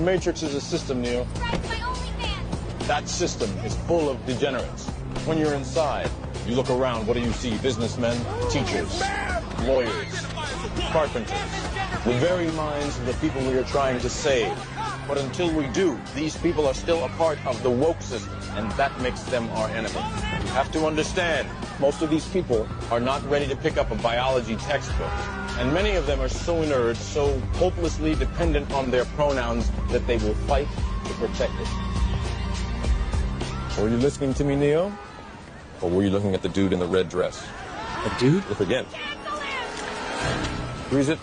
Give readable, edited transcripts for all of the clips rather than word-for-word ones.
Matrix is a system, Neo. That system is full of degenerates. When you're inside, you look around, what do you see? Businessmen, teachers, lawyers, carpenters, the very minds of the people we are trying to save. But until we do, these people are still a part of the woke system, and that makes them our enemy. You have to understand, most of these people are not ready to pick up a biology textbook. And many of them are so inert, so hopelessly dependent on their pronouns that they will fight to protect it. Were you listening to me, Neo? Or were you looking at the dude in the red dress? A dude? Look again. Who is it?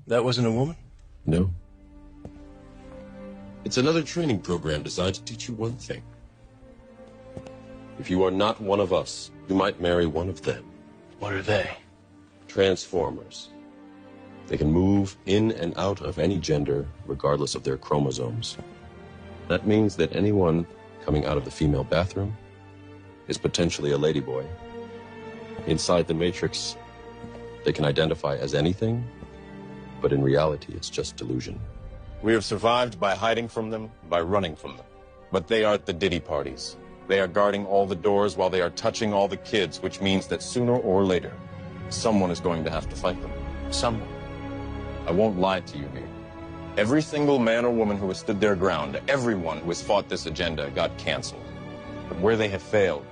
That wasn't a woman? No. It's another training program designed to teach you one thing. If you are not one of us, you might marry one of them. What are they? Transformers. They can move in and out of any gender, regardless of their chromosomes. That means that anyone coming out of the female bathroom is potentially a ladyboy. Inside the Matrix, they can identify as anything, but in reality, it's just delusion. We have survived by hiding from them, by running from them. But they are at the Diddy parties. They are guarding all the doors while they are touching all the kids, which means that sooner or later, someone is going to have to fight them. Someone. I won't lie to you here. Every single man or woman who has stood their ground, everyone who has fought this agenda got canceled. But where they have failed,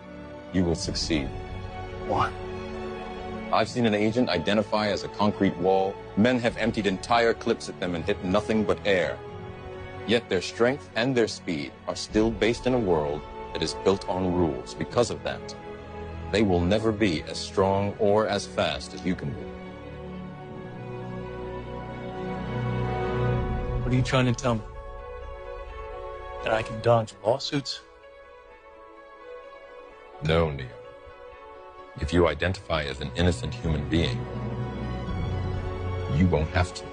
you will succeed. What? I've seen an agent identify as a concrete wall. Men have emptied entire clips at them and hit nothing but air. Yet their strength and their speed are still based in a world that is built on rules. Because of that, they will never be as strong or as fast as you can be. What are you trying to tell me? That I can dodge lawsuits? No, Neo. If you identify as an innocent human being, you won't have to.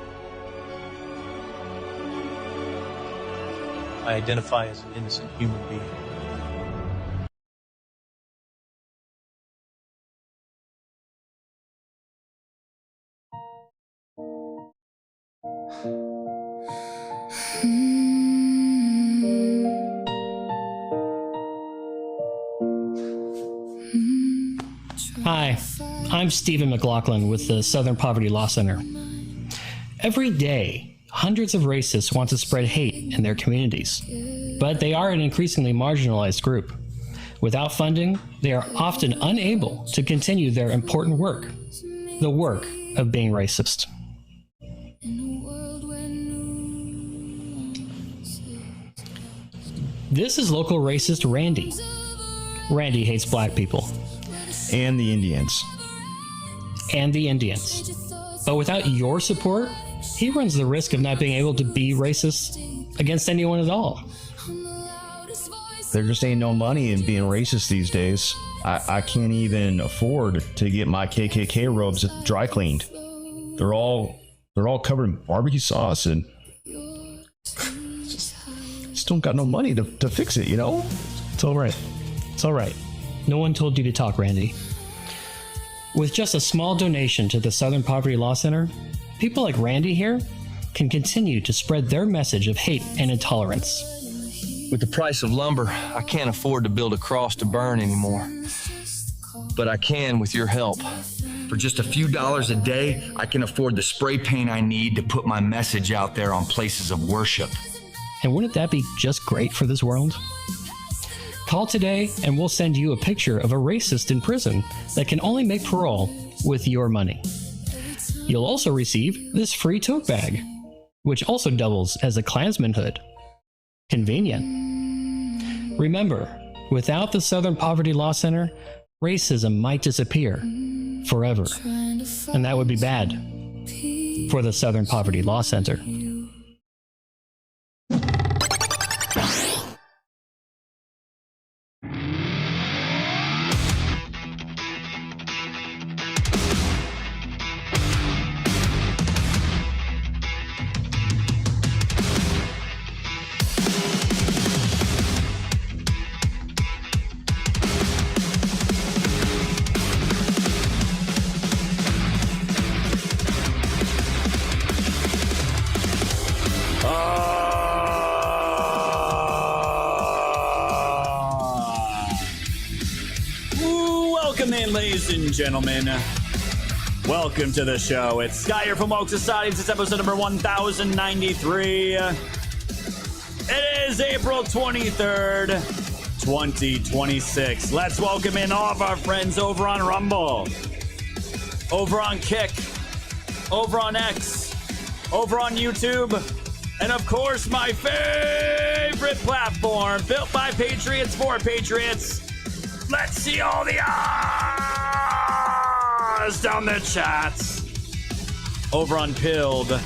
I identify as an innocent human being. Hi, I'm Stephen McLaughlin with the Southern Poverty Law Center. Every day, hundreds of racists want to spread hate in their communities, but they are an increasingly marginalized group. Without funding, they are often unable to continue their important work, the work of being racist. This is local racist Randy. Randy hates black people. And the Indians. And the Indians. But without your support, he runs the risk of not being able to be racist against anyone at all. There just ain't no money in being racist these days. I can't even afford to get my KKK robes dry cleaned. They're all covered in barbecue sauce and just don't got no money to fix it, you know? It's all right. It's all right. No one told you to talk, Randy. With just a small donation to the Southern Poverty Law Center, people like Randy here can continue to spread their message of hate and intolerance. With the price of lumber, I can't afford to build a cross to burn anymore. But I can with your help. For just a few dollars a day, I can afford the spray paint I need to put my message out there on places of worship. And wouldn't that be just great for this world? Call today and we'll send you a picture of a racist in prison that can only make parole with your money. You'll also receive this free tote bag, which also doubles as a Klansman hood. Convenient. Remember, without the Southern Poverty Law Center, racism might disappear forever. And that would be bad for the Southern Poverty Law Center. Welcome in, ladies and gentlemen. Welcome to the show. It's Sky here from Woke Society. This is episode number 1093. It is April 23rd, 2026. Let's welcome in all of our friends over on Rumble, over on Kick, over on X, over on YouTube, and of course, my favorite platform, built by Patriots for Patriots. Let's see all the R's down the chats over on pilled.net.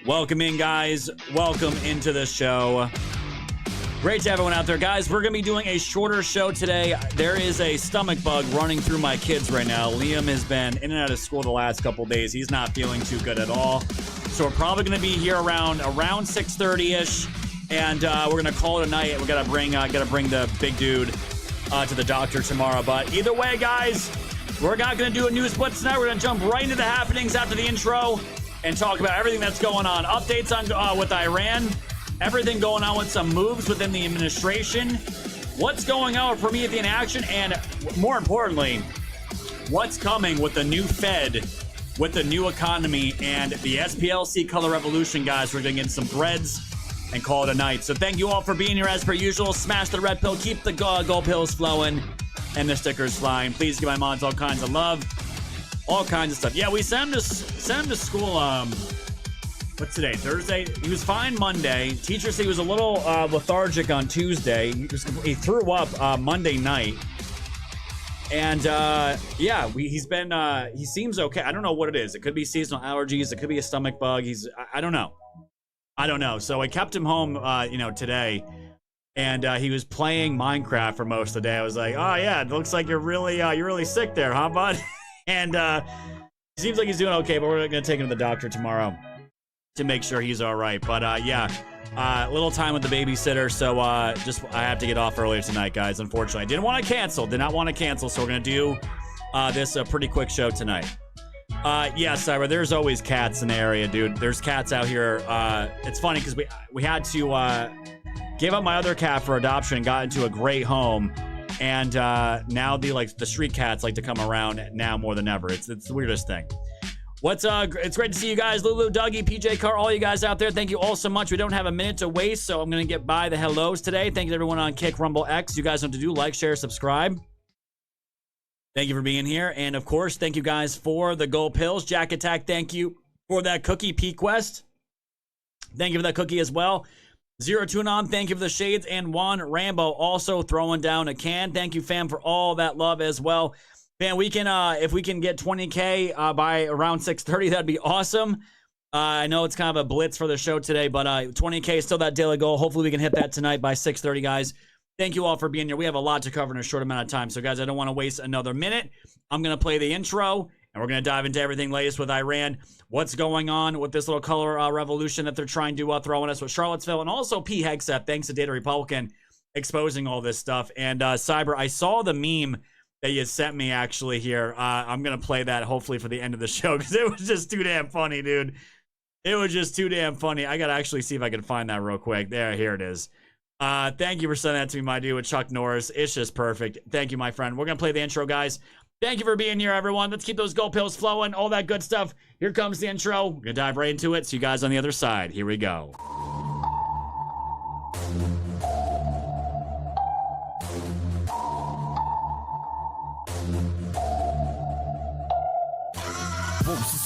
Welcome in, guys. Welcome into the show. Great to have everyone out there, guys. We're going to be doing a shorter show today. There is a stomach bug running through my kids right now. Liam has been in and out of school the last couple days. He's not feeling too good at all. So we're probably going to be here around 6:30-ish. And we're gonna call it a night. We're gotta bring the big dude to the doctor tomorrow. But either way, guys, we're not gonna do a news blitz tonight. We're gonna jump right into the happenings after the intro and talk about everything that's going on. Updates on with Iran, everything going on with some moves within the administration, what's going on with Promethean action, and more importantly, what's coming with the new Fed, with the new economy, and the SPLC color revolution, guys. We're gonna get some threads and call it a night. So thank you all for being here as per usual. Smash the red pill, keep the gold pills flowing, and the stickers flying. Please give my mods all kinds of love, all kinds of stuff. Yeah, we sent him to school. What's today? Thursday. He was fine Monday. Teacher said he was a little lethargic on Tuesday. He threw up Monday night. And yeah, he seems okay. I don't know what it is. It could be seasonal allergies. It could be a stomach bug. I don't know. So I kept him home, today, and he was playing Minecraft for most of the day. I was like, oh yeah, it looks like you're really sick there, huh, bud? And seems like he's doing okay, but we're gonna take him to the doctor tomorrow to make sure he's all right. But yeah, little time with the babysitter, so I have to get off earlier tonight, guys. Unfortunately, I did not want to cancel, so we're gonna do this pretty quick show tonight. Yeah, Cyber, there's always cats in the area, dude. There's cats out here. It's funny because we had to give up my other cat for adoption and got into a great home. And now the street cats like to come around now more than ever. It's the weirdest thing. It's great to see you guys. Lulu, Dougie, PJ Carr, all you guys out there. Thank you all so much. We don't have a minute to waste, so I'm going to get by the hellos today. Thank you to everyone on Kick, Rumble, X. You guys know what to do. Like, share, subscribe. Thank you for being here. And of course, thank you guys for the gold pills. Jack Attack, thank you for that cookie. P-Quest, thank you for that cookie as well. Zero Tunon, thank you for the shades. And Juan Rambo also throwing down a can. Thank you, fam, for all that love as well. Man, we can, if we can get 20K by around 6:30, that'd be awesome. I know it's kind of a blitz for the show today, but 20K is still that daily goal. Hopefully we can hit that tonight by 6:30, guys. Thank you all for being here. We have a lot to cover in a short amount of time. So, guys, I don't want to waste another minute. I'm going to play the intro, and we're going to dive into everything latest with Iran. What's going on with this little color revolution that they're trying to throw on us with Charlottesville, and also P. Hegseth, thanks to Data Republican, exposing all this stuff. And, Cyber, I saw the meme that you sent me, actually, here. I'm going to play that, hopefully, for the end of the show, because it was just too damn funny, dude. It was just too damn funny. I got to actually see if I can find that real quick. Here it is. Thank you for sending that to me, my dude, with Chuck Norris. It's just perfect. Thank you, my friend. We're going to play the intro, guys. Thank you for being here, everyone. Let's keep those gold pills flowing, all that good stuff. Here comes the intro. We're going to dive right into it. See you guys on the other side. Here we go.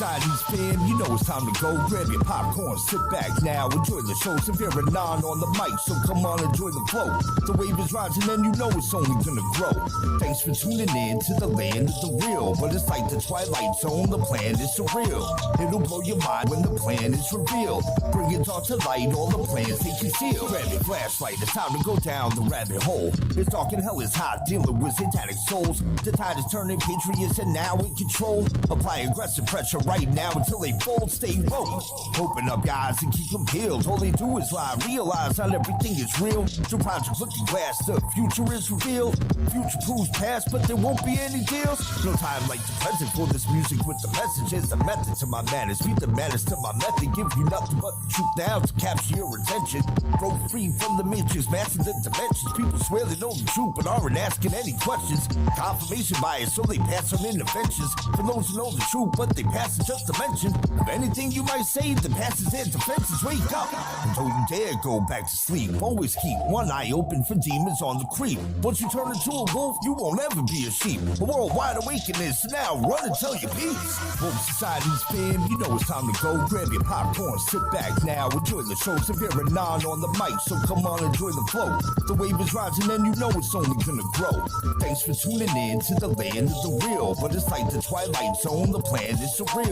Society's fan, you know it's time to go. Grab your popcorn, sit back now, enjoy the show. Severe and non on the mic, so come on, enjoy the flow. The wave is rising and you know it's only gonna grow. Thanks for tuning in to the land of the real. But it's like the Twilight Zone, the plan is surreal. It'll blow your mind when the plan is revealed. Bring it all to light, all the plans they conceal. Grab your flashlight, it's time to go down the rabbit hole. It's dark and hell is hot, dealing with satanic souls. The tide is turning, patriots are now in control. Apply aggressive pressure right now until they fold, stay woke. Open up guys and keep them peeled. All they do is lie, realize not everything is real. The project looking glass, the future is revealed. Future proves past, but there won't be any deals. No time like the present for this music with the message. Is the method to my madness, beat the madness to my method. Give you nothing but the truth now to capture your attention. Broke free from the matrix, master the dimensions. People swear they know the truth, but aren't asking any questions. Confirmation bias, so they pass on interventions. For those who know the truth, but they pass it just to mention. Of anything you might say, the passes their defenses. Wake up, and don't you dare go back to sleep. Always keep one eye open for demons on the creep. Once you turn into a wolf, you won't ever be a sheep. A worldwide awakening, so now run and tell your peace. Wolf Society's fam, you know it's time to go. Grab your popcorn, sit back now, enjoy the show. Severe and non on the mic, so come on, enjoy the flow. The wave is rising and you know it's only gonna grow. Thanks for tuning in to the land of the real. But it's like the Twilight Zone, the plan is surreal.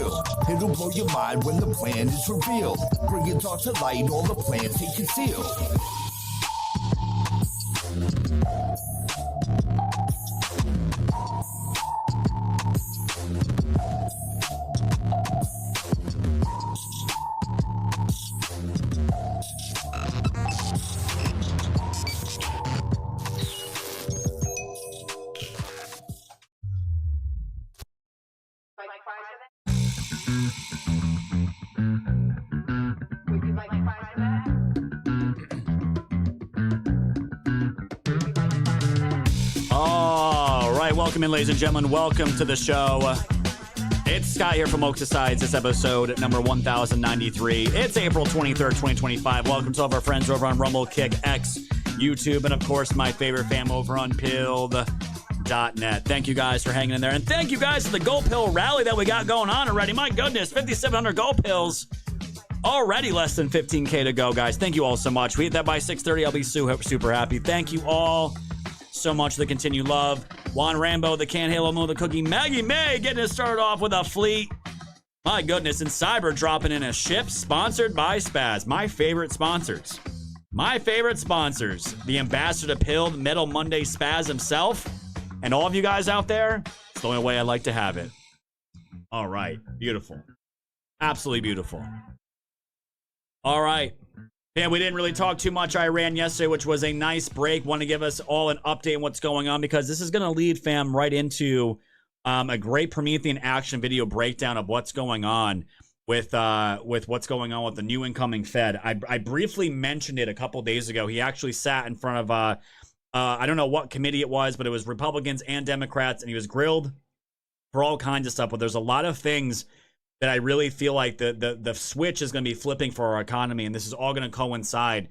It'll blow your mind when the plan is revealed. Bring it all to light, all the plans they conceal. Welcome in, ladies and gentlemen. Welcome to the show. It's Scott here from Oak Sides. This episode number 1093. It's April 23rd, 2025. Welcome to all of our friends over on Rumble, Kick, X, YouTube, and of course, my favorite fam over on Pilled.net. Thank you guys for hanging in there. And thank you guys for the Gold Pill rally that we got going on already. My goodness, 5,700 Gold Pills. Already less than 15K to go, guys. Thank you all so much. We hit that by 6:30. I'll be super happy. Thank you all so much for the continued love. Juan Rambo, the Can Halo Moon, the Cookie, Maggie May getting us started off with a fleet. My goodness, and Cyber dropping in a ship sponsored by Spaz. My favorite sponsors. My favorite sponsors. The ambassador to Pilled, Metal Monday Spaz himself. And all of you guys out there, it's the only way I like to have it. All right. Beautiful. Absolutely beautiful. All right. Yeah, we didn't really talk too much Iran yesterday, which was a nice break. Want to give us all an update on what's going on, because this is going to lead, fam, right into a great Promethean action video breakdown of what's going on with what's going on with the new incoming Fed. I briefly mentioned it a couple days ago. He actually sat in front of I don't know what committee it was, but it was Republicans and Democrats, and he was grilled for all kinds of stuff. But there's a lot of things that I really feel like the switch is going to be flipping for our economy, and this is all going to coincide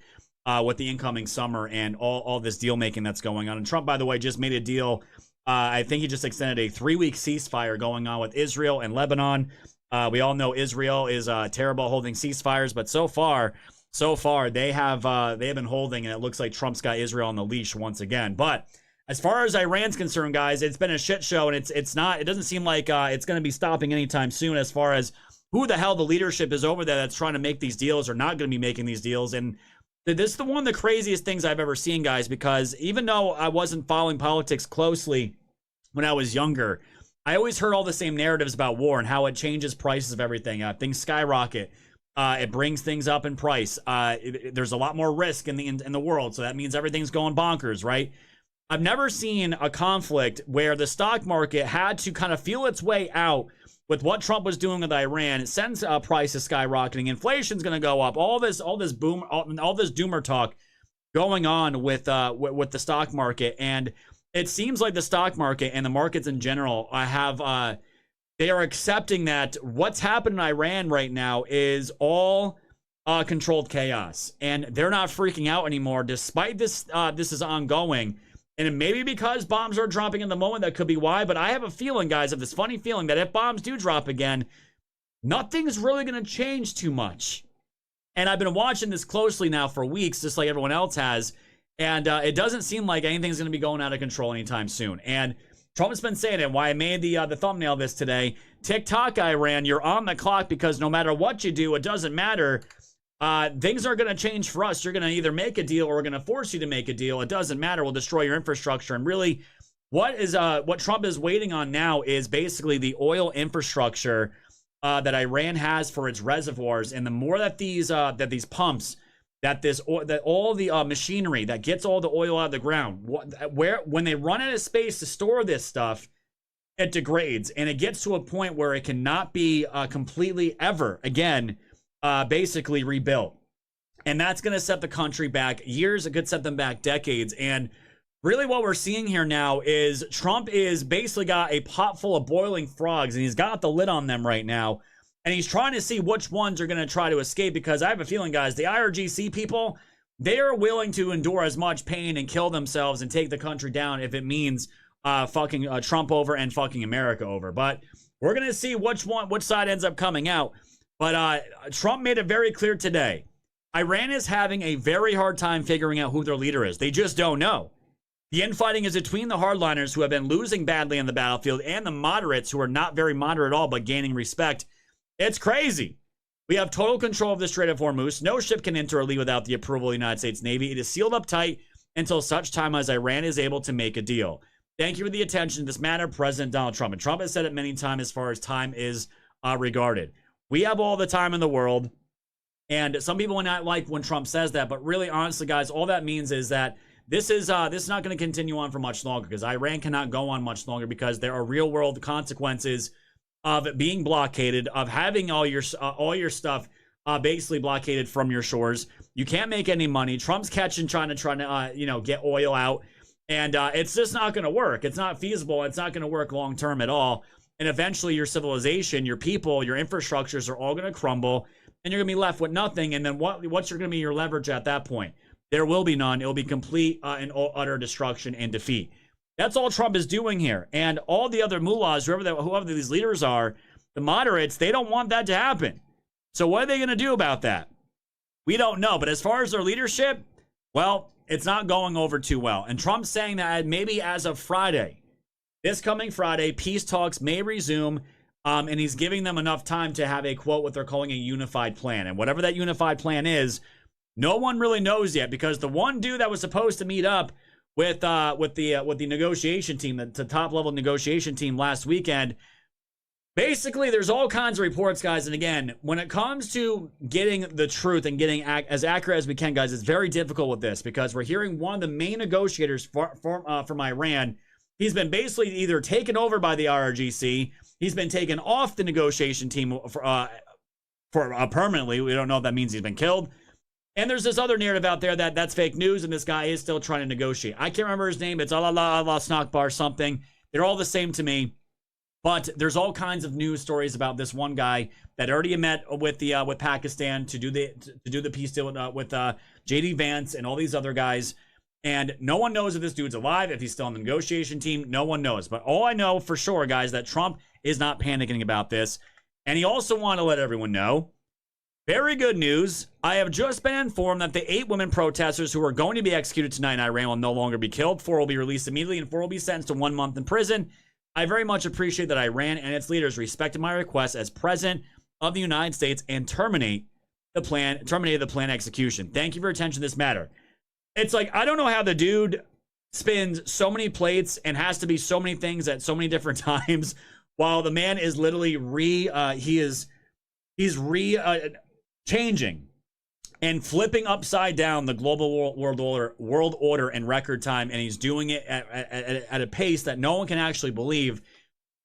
with the incoming summer and all this deal making that's going on. And Trump, by the way, just made a deal. I think he just extended a 3-week ceasefire going on with Israel and Lebanon. We all know Israel is terrible holding ceasefires, but so far they have been holding, and it looks like Trump's got Israel on the leash once again. But as far as Iran's concerned, guys, it's been a shit show, and it doesn't seem like it's going to be stopping anytime soon as far as who the hell the leadership is over there that's trying to make these deals or not going to be making these deals. And this is one of the craziest things I've ever seen, guys, because even though I wasn't following politics closely when I was younger, I always heard all the same narratives about war and how it changes prices of everything. Things skyrocket. It brings things up in price. There's a lot more risk in the world, so that means everything's going bonkers, right? I've never seen a conflict where the stock market had to kind of feel its way out with what Trump was doing with Iran. It sends prices skyrocketing, inflation's going to go up. All this doomer talk going on with the stock market, and it seems like the stock market and the markets in general they are accepting that what's happening in Iran right now is all controlled chaos, and they're not freaking out anymore, despite this is ongoing. And maybe because bombs are dropping in the moment, that could be why. But I have a feeling, guys, of this funny feeling that if bombs do drop again, nothing's really going to change too much. And I've been watching this closely now for weeks, just like everyone else has. And it doesn't seem like anything's going to be going out of control anytime soon. And Trump's been saying it. Why I made the thumbnail of this today. TikTok, Iran, you're on the clock, because no matter what you do, it doesn't matter. Things are going to change for us. You're going to either make a deal or we're going to force you to make a deal. It doesn't matter. We'll destroy your infrastructure. And really, what Trump is waiting on now is basically the oil infrastructure that Iran has for its reservoirs, and the more that these pumps, that all the machinery that gets all the oil out of the ground, when they run out of space to store this stuff, it degrades, and it gets to a point where it cannot be completely ever again basically rebuilt. And that's going to set the country back years. It could set them back decades. And really what we're seeing here now is Trump is basically got a pot full of boiling frogs, and he's got the lid on them right now. And he's trying to see which ones are going to try to escape, because I have a feeling, guys, the IRGC people, they are willing to endure as much pain and kill themselves and take the country down if it means fucking Trump over and fucking America over. But we're going to see which side ends up coming out. But Trump made it very clear today. Iran is having a very hard time figuring out who their leader is. They just don't know. The infighting is between the hardliners, who have been losing badly on the battlefield, and the moderates, who are not very moderate at all but gaining respect. It's crazy. We have total control of the Strait of Hormuz. No ship can enter or leave without the approval of the United States Navy. It is sealed up tight until such time as Iran is able to make a deal. Thank you for the attention to this matter, President Donald Trump. And Trump has said it many times as far as time is regarded. We have all the time in the world. And some people will not like when Trump says that, but really, honestly, guys, all that means is that this is not going to continue on for much longer, because Iran cannot go on much longer, because there are real world consequences of being blockaded, of having all your stuff basically blockaded from your shores. You can't make any money. Trump's trying to get oil out, and it's just not going to work. It's not feasible. It's not going to work long term at all. And eventually, your civilization, your people, your infrastructures are all going to crumble, and you're going to be left with nothing. And then what's going to be your leverage at that point? There will be none. It will be complete and utter destruction and defeat. That's all Trump is doing here. And all the other mullahs, whoever these leaders are, the moderates, they don't want that to happen. So what are they going to do about that? We don't know. But as far as their leadership, well, it's not going over too well. And Trump's saying that maybe as of Friday, this coming Friday, peace talks may resume. And he's giving them enough time to have a, quote, what they're calling a unified plan. And whatever that unified plan is, no one really knows yet, because the one dude that was supposed to meet up with the negotiation team, the top level negotiation team last weekend, basically there's all kinds of reports, guys. And again, when it comes to getting the truth and getting as accurate as we can, guys, it's very difficult with this, because we're hearing one of the main negotiators from Iran. He's been basically either taken over by the IRGC, he's been taken off the negotiation team for permanently. We don't know if that means he's been killed. And there's this other narrative out there that's fake news, and this guy is still trying to negotiate. I can't remember his name. It's Allah Snakbar something. They're all the same to me. But there's all kinds of news stories about this one guy that already met with Pakistan to do the peace deal with J.D. Vance and all these other guys. And no one knows if this dude's alive, if he's still on the negotiation team. No one knows. But all I know for sure, guys, that Trump is not panicking about this. And he also wanted to let everyone know, very good news, I have just been informed that the 8 women protesters who are going to be executed tonight in Iran will no longer be killed. 4 will be released immediately, and 4 will be sentenced to 1 month in prison. I very much appreciate that Iran and its leaders respected my request as president of the United States and terminated the plan execution. Thank you for your attention to this matter. It's like, I don't know how the dude spins so many plates and has to be so many things at so many different times, while the man is literally changing and flipping upside down the global world order in record time, and he's doing it at a pace that no one can actually believe.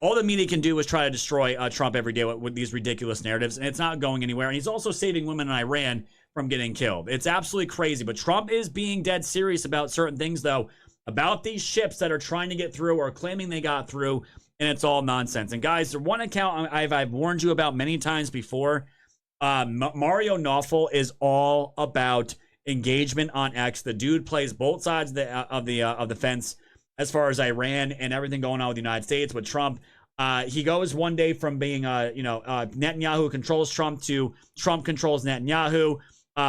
All the media can do is try to destroy Trump every day with these ridiculous narratives, and it's not going anywhere. And he's also saving women in Iran from getting killed. It's absolutely crazy. But Trump is being dead serious about certain things, though, about these ships that are trying to get through or claiming they got through, and it's all nonsense. And guys, the one account I've warned you about many times before, Mario Nawfal is all about engagement on X. The dude plays both sides of the fence as far as Iran and everything going on with the United States with Trump. He goes one day from being Netanyahu controls Trump to Trump controls Netanyahu.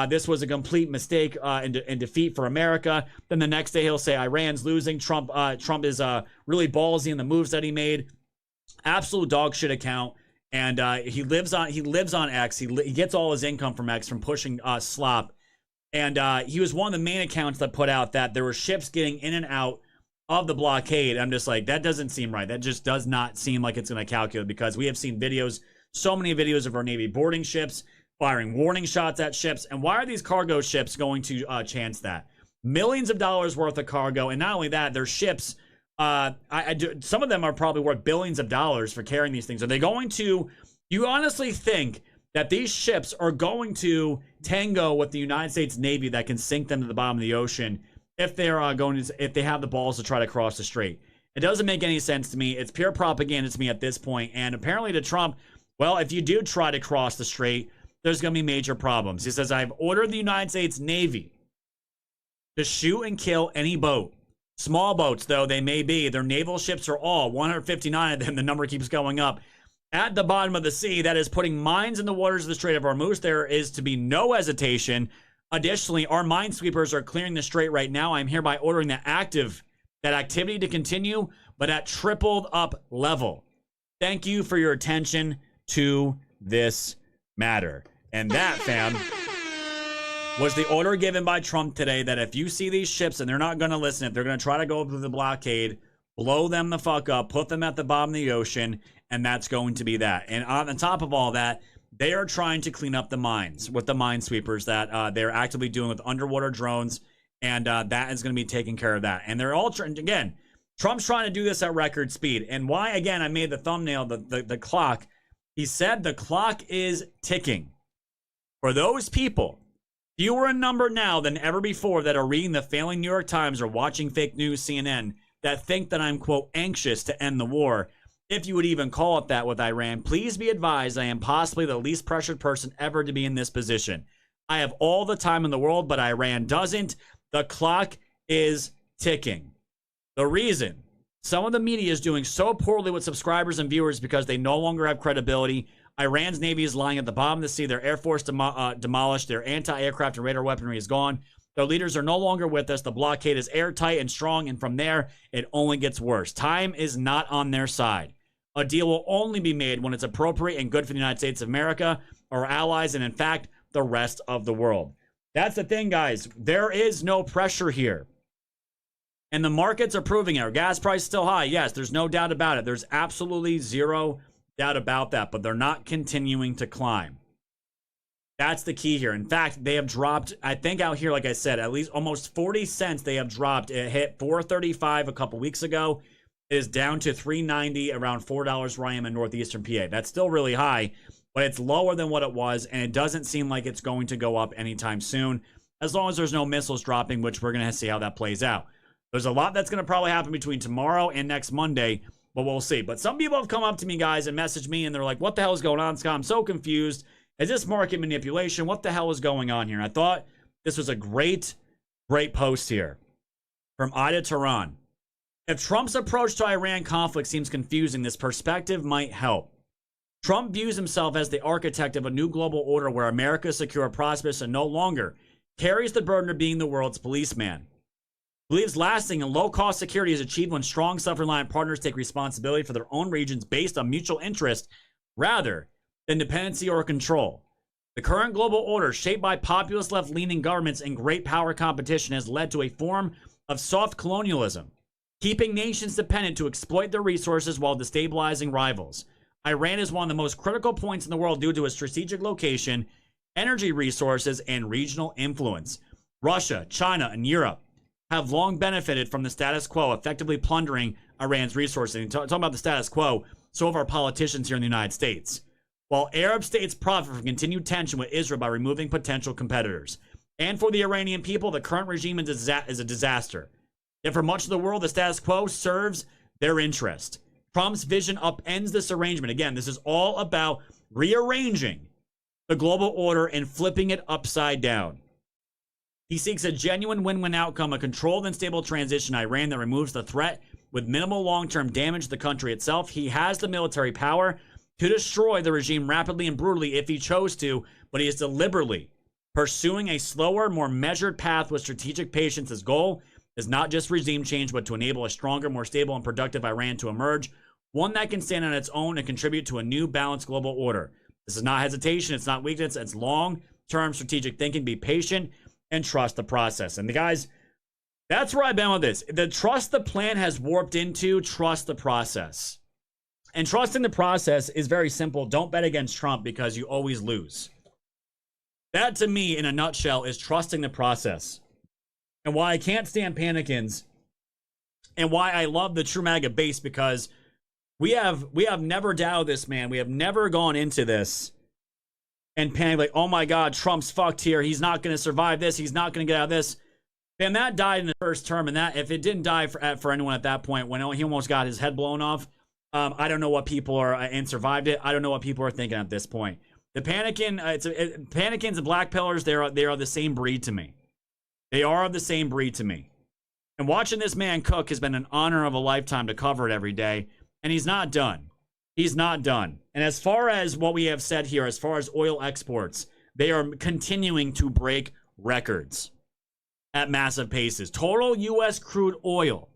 This was a complete mistake and defeat for America. Then the next day he'll say Iran's losing. Trump is really ballsy in the moves that he made. Absolute dog shit account. And he lives on X. He gets all his income from X from pushing slop. And he was one of the main accounts that put out that there were ships getting in and out of the blockade. I'm just like, that doesn't seem right. That just does not seem like it's going to calculate, because we have seen videos So many videos of our Navy boarding ships, firing warning shots at ships. And why are these cargo ships going to chance that? Millions of dollars worth of cargo. And not only that, their ships, some of them are probably worth billions of dollars for carrying these things. Are they going to, you honestly think that these ships are going to tango with the United States Navy that can sink them to the bottom of the ocean if they're if they have the balls to try to cross the strait? It doesn't make any sense to me. It's pure propaganda to me at this point. And apparently to Trump, well, if you do try to cross the strait, there's going to be major problems. He says, I've ordered the United States Navy to shoot and kill any boat. Small boats, though they may be. Their naval ships are all 159 of them. The number keeps going up. At the bottom of the sea, that is putting mines in the waters of the Strait of Hormuz. There is to be no hesitation. Additionally, our minesweepers are clearing the strait right now. I'm hereby ordering that activity to continue, but at tripled up level. Thank you for your attention to this matter. And that, fam, was the order given by Trump today that if you see these ships and they're not going to listen, if they're going to try to go through the blockade, blow them the fuck up, put them at the bottom of the ocean, and that's going to be that. And on top of all that, they are trying to clean up the mines with the minesweepers that they're actively doing with underwater drones, and that is going to be taking care of that. And they're all trying, again, Trump's trying to do this at record speed. And why, again, I made the thumbnail, the clock. He said the clock is ticking. For those people, fewer in number now than ever before, that are reading the failing New York Times or watching fake news CNN, that think that I'm, quote, anxious to end the war, if you would even call it that, with Iran, please be advised I am possibly the least pressured person ever to be in this position. I have all the time in the world, but Iran doesn't. The clock is ticking. The reason some of the media is doing so poorly with subscribers and viewers because they no longer have credibility. Iran's Navy is lying at the bottom of the sea. Their Air Force demolished. Their anti-aircraft and radar weaponry is gone. Their leaders are no longer with us. The blockade is airtight and strong, and from there, it only gets worse. Time is not on their side. A deal will only be made when it's appropriate and good for the United States of America, our allies, and in fact, the rest of the world. That's the thing, guys. There is no pressure here. And the markets are proving it. Our gas price is still high. Yes, there's no doubt about it. There's absolutely zero doubt about that, but they're not continuing to climb. That's the key here. In fact, they have dropped, I think out here, like I said, at least almost 40 cents they have dropped. It hit $4.35 a couple weeks ago. It is down to $3.90, around $4 where I am in northeastern PA. That's still really high, but it's lower than what it was, and it doesn't seem like it's going to go up anytime soon, as long as there's no missiles dropping, which we're going to see how that plays out. There's a lot that's going to probably happen between tomorrow and next Monday, but we'll see. But some people have come up to me, guys, and messaged me, and they're like, what the hell is going on, Scott? I'm so confused. Is this market manipulation? What the hell is going on here? And I thought this was a great post here from Ida Tehran. If Trump's approach to Iran conflict seems confusing, this perspective might help. Trump views himself as the architect of a new global order where America is secure, prosperous, and no longer carries the burden of being the world's policeman. Believes lasting and low-cost security is achieved when strong, self-reliant partners take responsibility for their own regions based on mutual interest rather than dependency or control. The current global order, shaped by populist left-leaning governments and great power competition, has led to a form of soft colonialism, keeping nations dependent to exploit their resources while destabilizing rivals. Iran is one of the most critical points in the world due to its strategic location, energy resources, and regional influence. Russia, China, and Europe have long benefited from the status quo, effectively plundering Iran's resources. And talking about the status quo, so have our politicians here in the United States. While Arab states profit from continued tension with Israel by removing potential competitors. And for the Iranian people, the current regime is a disaster. Yet for much of the world, the status quo serves their interest. Trump's vision upends this arrangement. Again, this is all about rearranging the global order and flipping it upside down. He seeks a genuine win-win outcome, a controlled and stable transition in Iran that removes the threat with minimal long-term damage to the country itself. He has the military power to destroy the regime rapidly and brutally if he chose to, but he is deliberately pursuing a slower, more measured path with strategic patience. His goal is not just regime change, but to enable a stronger, more stable, and productive Iran to emerge, one that can stand on its own and contribute to a new, balanced global order. This is not hesitation, it's not weakness, it's long-term strategic thinking. Be patient and trust the process. And the guys, that's where I've been with this. The trust the plan has warped into trust the process. And trusting the process is very simple. Don't bet against Trump because you always lose. That, to me, in a nutshell, is trusting the process. And why I can't stand Panicans, and why I love the True MAGA base, because we have never doubted this man. We have never gone into this and panicked like, oh my God, Trump's fucked here. He's not going to survive this. He's not going to get out of this. And that died in the first term. And that, if it didn't die for anyone at that point, when he almost got his head blown off, I don't know what people are, and survived it. I don't know what people are thinking at this point. The Panicans and Black Pillars, they are the same breed to me. They are of the same breed to me. And watching this man cook has been an honor of a lifetime to cover it every day. And he's not done. He's not done. And as far as what we have said here, as far as oil exports, they are continuing to break records at massive paces. Total U.S. crude oil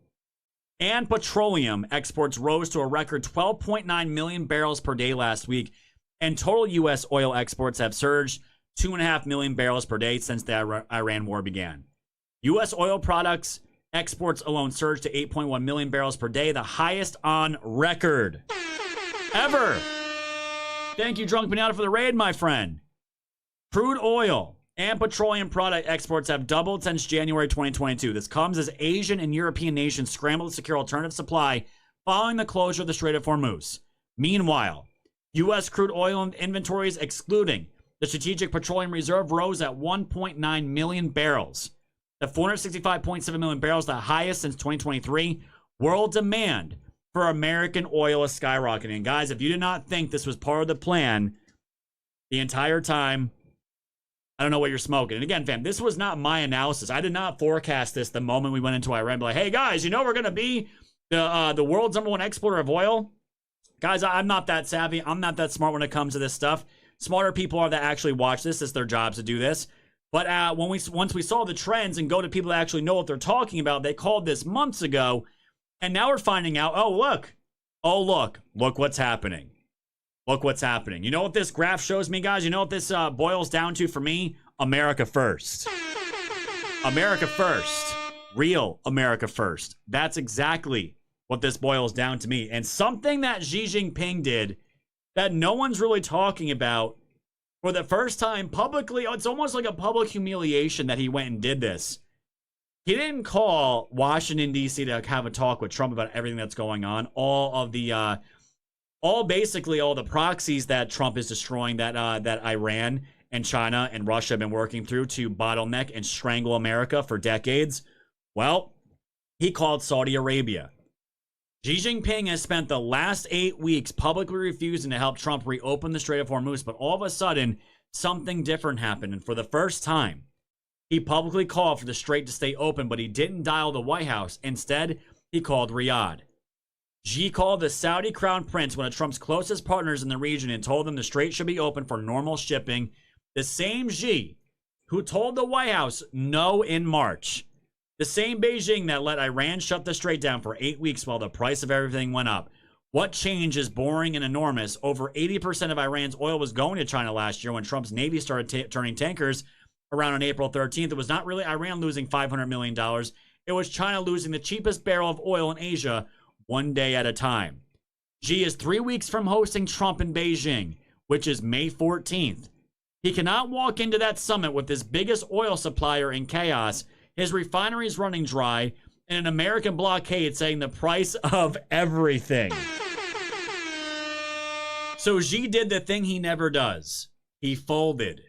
and petroleum exports rose to a record 12.9 million barrels per day last week. And total U.S. oil exports have surged 2.5 million barrels per day since the Iran war began. U.S. oil products exports alone surged to 8.1 million barrels per day, the highest on record ever. Thank you, Drunk Pinata, for the raid, my friend. Crude oil and petroleum product exports have doubled since January 2022. This comes as Asian and European nations scramble to secure alternative supply following the closure of the Strait of Hormuz. Meanwhile, U.S. crude oil inventories, excluding the Strategic Petroleum Reserve, rose at 1.9 million barrels. The 465.7 million barrels, the highest since 2023. World demand for American oil is skyrocketing. Guys, if you did not think this was part of the plan the entire time, I don't know what you're smoking. And again, fam, this was not my analysis. I did not forecast this the moment we went into Iran. Be like, hey, guys, you know we're going to be the world's #1 exporter of oil? Guys, I'm not that savvy. I'm not that smart when it comes to this stuff. Smarter people are that actually watch this. It's their jobs to do this. But once we saw the trends and go to people that actually know what they're talking about, they called this months ago. And now we're finding out, look what's happening. Look what's happening. You know what this graph shows me, guys? You know what this boils down to for me? America first. America first. Real America first. That's exactly what this boils down to me. And something that Xi Jinping did that no one's really talking about for the first time publicly, it's almost like a public humiliation that he went and did this. He didn't call Washington, D.C. to have a talk with Trump about everything that's going on. All the proxies that Trump is destroying, that Iran and China and Russia have been working through to bottleneck and strangle America for decades. Well, he called Saudi Arabia. Xi Jinping has spent the last 8 weeks publicly refusing to help Trump reopen the Strait of Hormuz, but all of a sudden, something different happened. And for the first time, he publicly called for the strait to stay open, but he didn't dial the White House. Instead, he called Riyadh. Xi called the Saudi Crown Prince, one of Trump's closest partners in the region, and told them the strait should be open for normal shipping. The same Xi who told the White House no in March. The same Beijing that let Iran shut the strait down for 8 weeks while the price of everything went up. What change is boring and enormous? Over 80% of Iran's oil was going to China last year when Trump's Navy started turning tankers around on April 13th. It was not really Iran losing $500 million. It was China losing the cheapest barrel of oil in Asia one day at a time. Xi is 3 weeks from hosting Trump in Beijing, which is May 14th. He cannot walk into that summit with his biggest oil supplier in chaos, his refineries running dry, and an American blockade saying the price of everything. So Xi did the thing he never does. He folded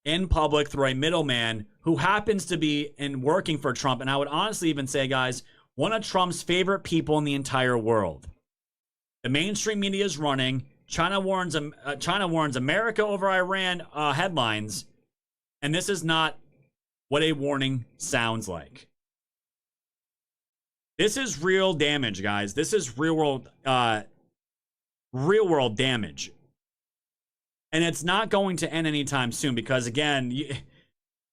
in public through a middleman who happens to be working for Trump. And I would honestly even say, guys, one of Trump's favorite people in the entire world. The mainstream media is running. China warns America over Iran headlines. And this is not what a warning sounds like. This is real damage, guys. This is real world damage. And it's not going to end anytime soon because, again,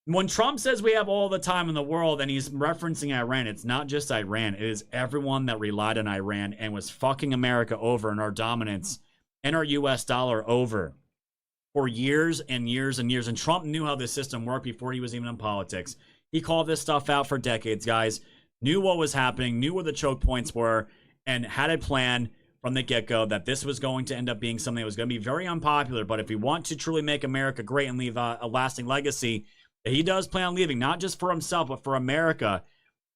when Trump says we have all the time in the world and he's referencing Iran, it's not just Iran. It is everyone that relied on Iran and was fucking America over and our dominance and our U.S. dollar over for years and years and years. And Trump knew how this system worked before he was even in politics. He called this stuff out for decades, guys. Knew what was happening, knew where the choke points were, and had a plan from the get-go that this was going to end up being something that was going to be very unpopular. But if we want to truly make America great and leave a lasting legacy, he does plan on leaving, not just for himself, but for America.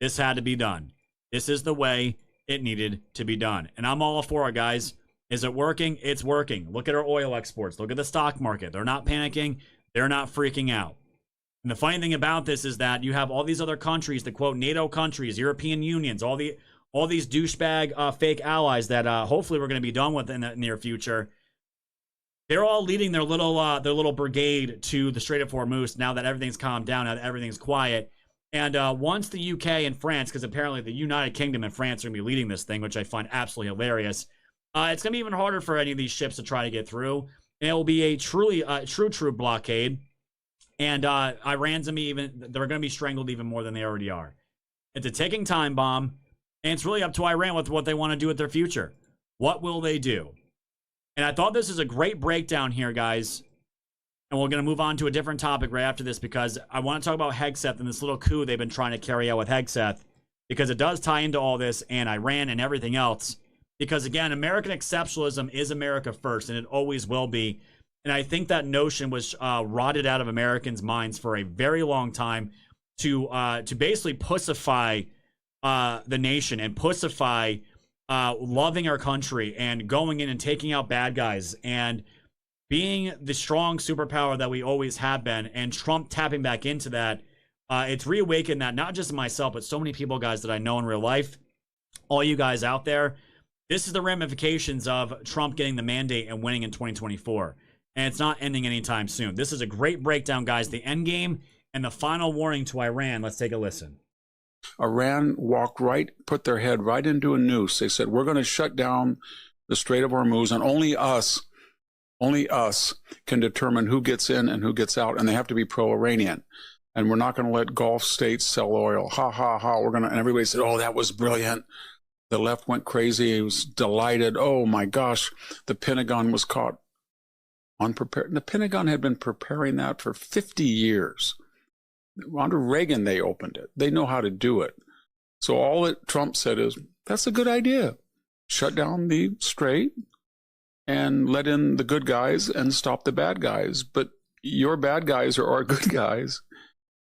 This had to be done. This is the way it needed to be done. And I'm all for it, guys. Is it working? It's working. Look at our oil exports. Look at the stock market. They're not panicking. They're not freaking out. And the funny thing about this is that you have all these other countries, the quote NATO countries, European unions, all these douchebag fake allies that hopefully we're going to be done with in the near future. They're all leading their little brigade to the Strait of Hormuz now that everything's calmed down, now that everything's quiet. And once the UK and France, because apparently the United Kingdom and France are going to be leading this thing, which I find absolutely hilarious, it's going to be even harder for any of these ships to try to get through. And it will be a true blockade. And Iran's going to be they're going to be strangled even more than they already are. It's a ticking time bomb. And it's really up to Iran with what they want to do with their future. What will they do? And I thought this is a great breakdown here, guys. And we're going to move on to a different topic right after this because I want to talk about Hegseth and this little coup they've been trying to carry out with Hegseth because it does tie into all this and Iran and everything else. Because, again, American exceptionalism is America first, and it always will be. And I think that notion was rotted out of Americans' minds for a very long time to basically pussify the nation and pussify loving our country and going in and taking out bad guys and being the strong superpower that we always have been, and Trump tapping back into that. It's reawakened that, not just myself, but so many people, guys, that I know in real life, all you guys out there. This is the ramifications of Trump getting the mandate and winning in 2024. And it's not ending anytime soon. This is a great breakdown, guys. The end game and the final warning to Iran. Let's take a listen. Iran put their head right into a noose. They said, we're going to shut down the Strait of Hormuz, and only us can determine who gets in and who gets out, and they have to be pro-Iranian. And we're not going to let Gulf states sell oil. Ha, ha, ha. And everybody said, oh, that was brilliant. The left went crazy. He was delighted. Oh, my gosh. The Pentagon was caught unprepared. The Pentagon had been preparing that for 50 years. Under Reagan, they opened it. They know how to do it. So all that Trump said is, that's a good idea. Shut down the strait and let in the good guys and stop the bad guys. But your bad guys are our good guys,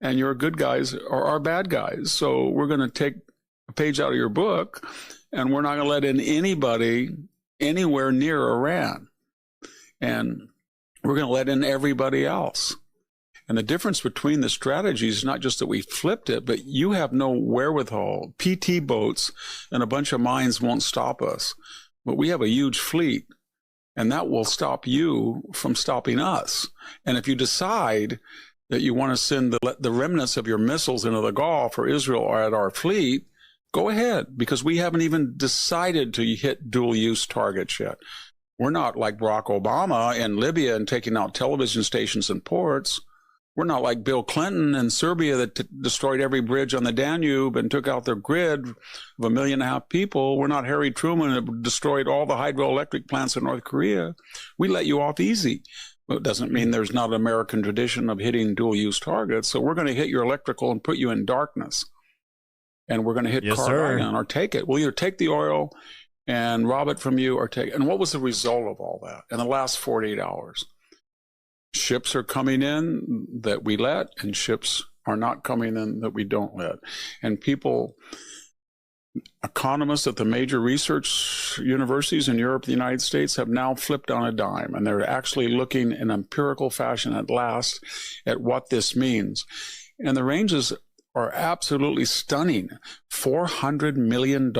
and your good guys are our bad guys. So we're going to take a page out of your book, and we're not going to let in anybody anywhere near Iran. And we're going to let in everybody else. And the difference between the strategies is not just that we flipped it, but you have no wherewithal. PT boats and a bunch of mines won't stop us. But we have a huge fleet, and that will stop you from stopping us. And if you decide that you want to send the remnants of your missiles into the Gulf or Israel or at our fleet, go ahead, because we haven't even decided to hit dual-use targets yet. We're not like Barack Obama in Libya and taking out television stations and ports. We're not like Bill Clinton in Serbia that destroyed every bridge on the Danube and took out their grid of 1.5 million people. We're not Harry Truman that destroyed all the hydroelectric plants in North Korea. We let you off easy. Well, it doesn't mean there's not an American tradition of hitting dual-use targets. So we're going to hit your electrical and put you in darkness. And we're going to hit Carbine or take it. We'll either take the oil and rob it from you or take it. And what was the result of all that in the last 48 hours? Ships are coming in that we let, and ships are not coming in that we don't let. And economists at the major research universities in Europe, the United States, have now flipped on a dime, and they're actually looking in empirical fashion at last at what this means. And the ranges are absolutely stunning. $400 million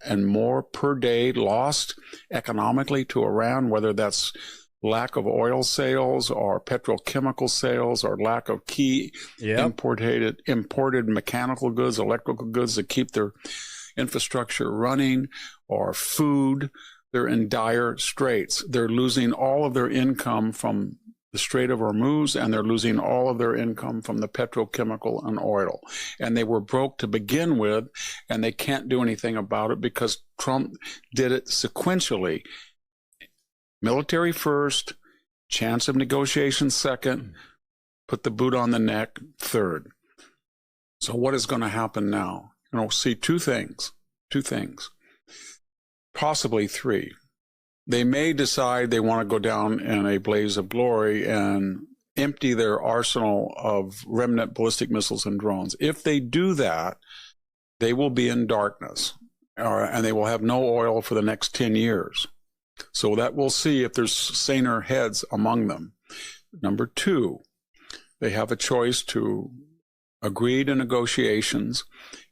and more per day lost economically to Iran, whether that's lack of oil sales or petrochemical sales or lack of key imported mechanical goods, electrical goods that keep their infrastructure running, or food. They're in dire straits. They're losing all of their income from the Strait of Hormuz, and they're losing all of their income from the petrochemical and oil. And they were broke to begin with, and they can't do anything about it because Trump did it sequentially. Military first, chance of negotiation second, put the boot on the neck third. So what is going to happen now? See two things. possibly 3. They may decide they want to go down in a blaze of glory and empty their arsenal of remnant ballistic missiles and drones. If they do that, they will be in darkness, and they will have no oil for the next 10 years. So that we'll see if there's saner heads among them. Number 2, they have a choice to agree to negotiations,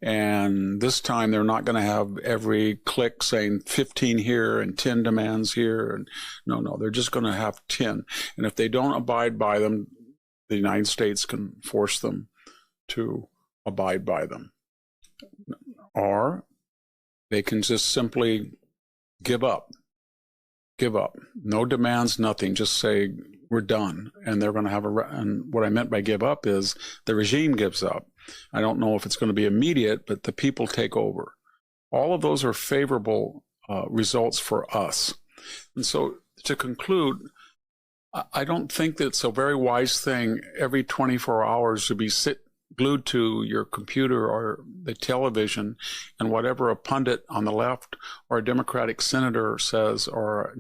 and this time they're not going to have every click saying 15 here and 10 demands here. And no, they're just going to have 10. And if they don't abide by them, the United States can force them to abide by them. Or they can just simply give up. Give up. No demands, nothing. Just say, we're done. And they're going to have and what I meant by give up is the regime gives up. I don't know if it's going to be immediate, but the people take over. All of those are favorable results for us. And so to conclude, I don't think that it's a very wise thing every 24 hours to be glued to your computer or the television and whatever a pundit on the left or a Democratic senator says or a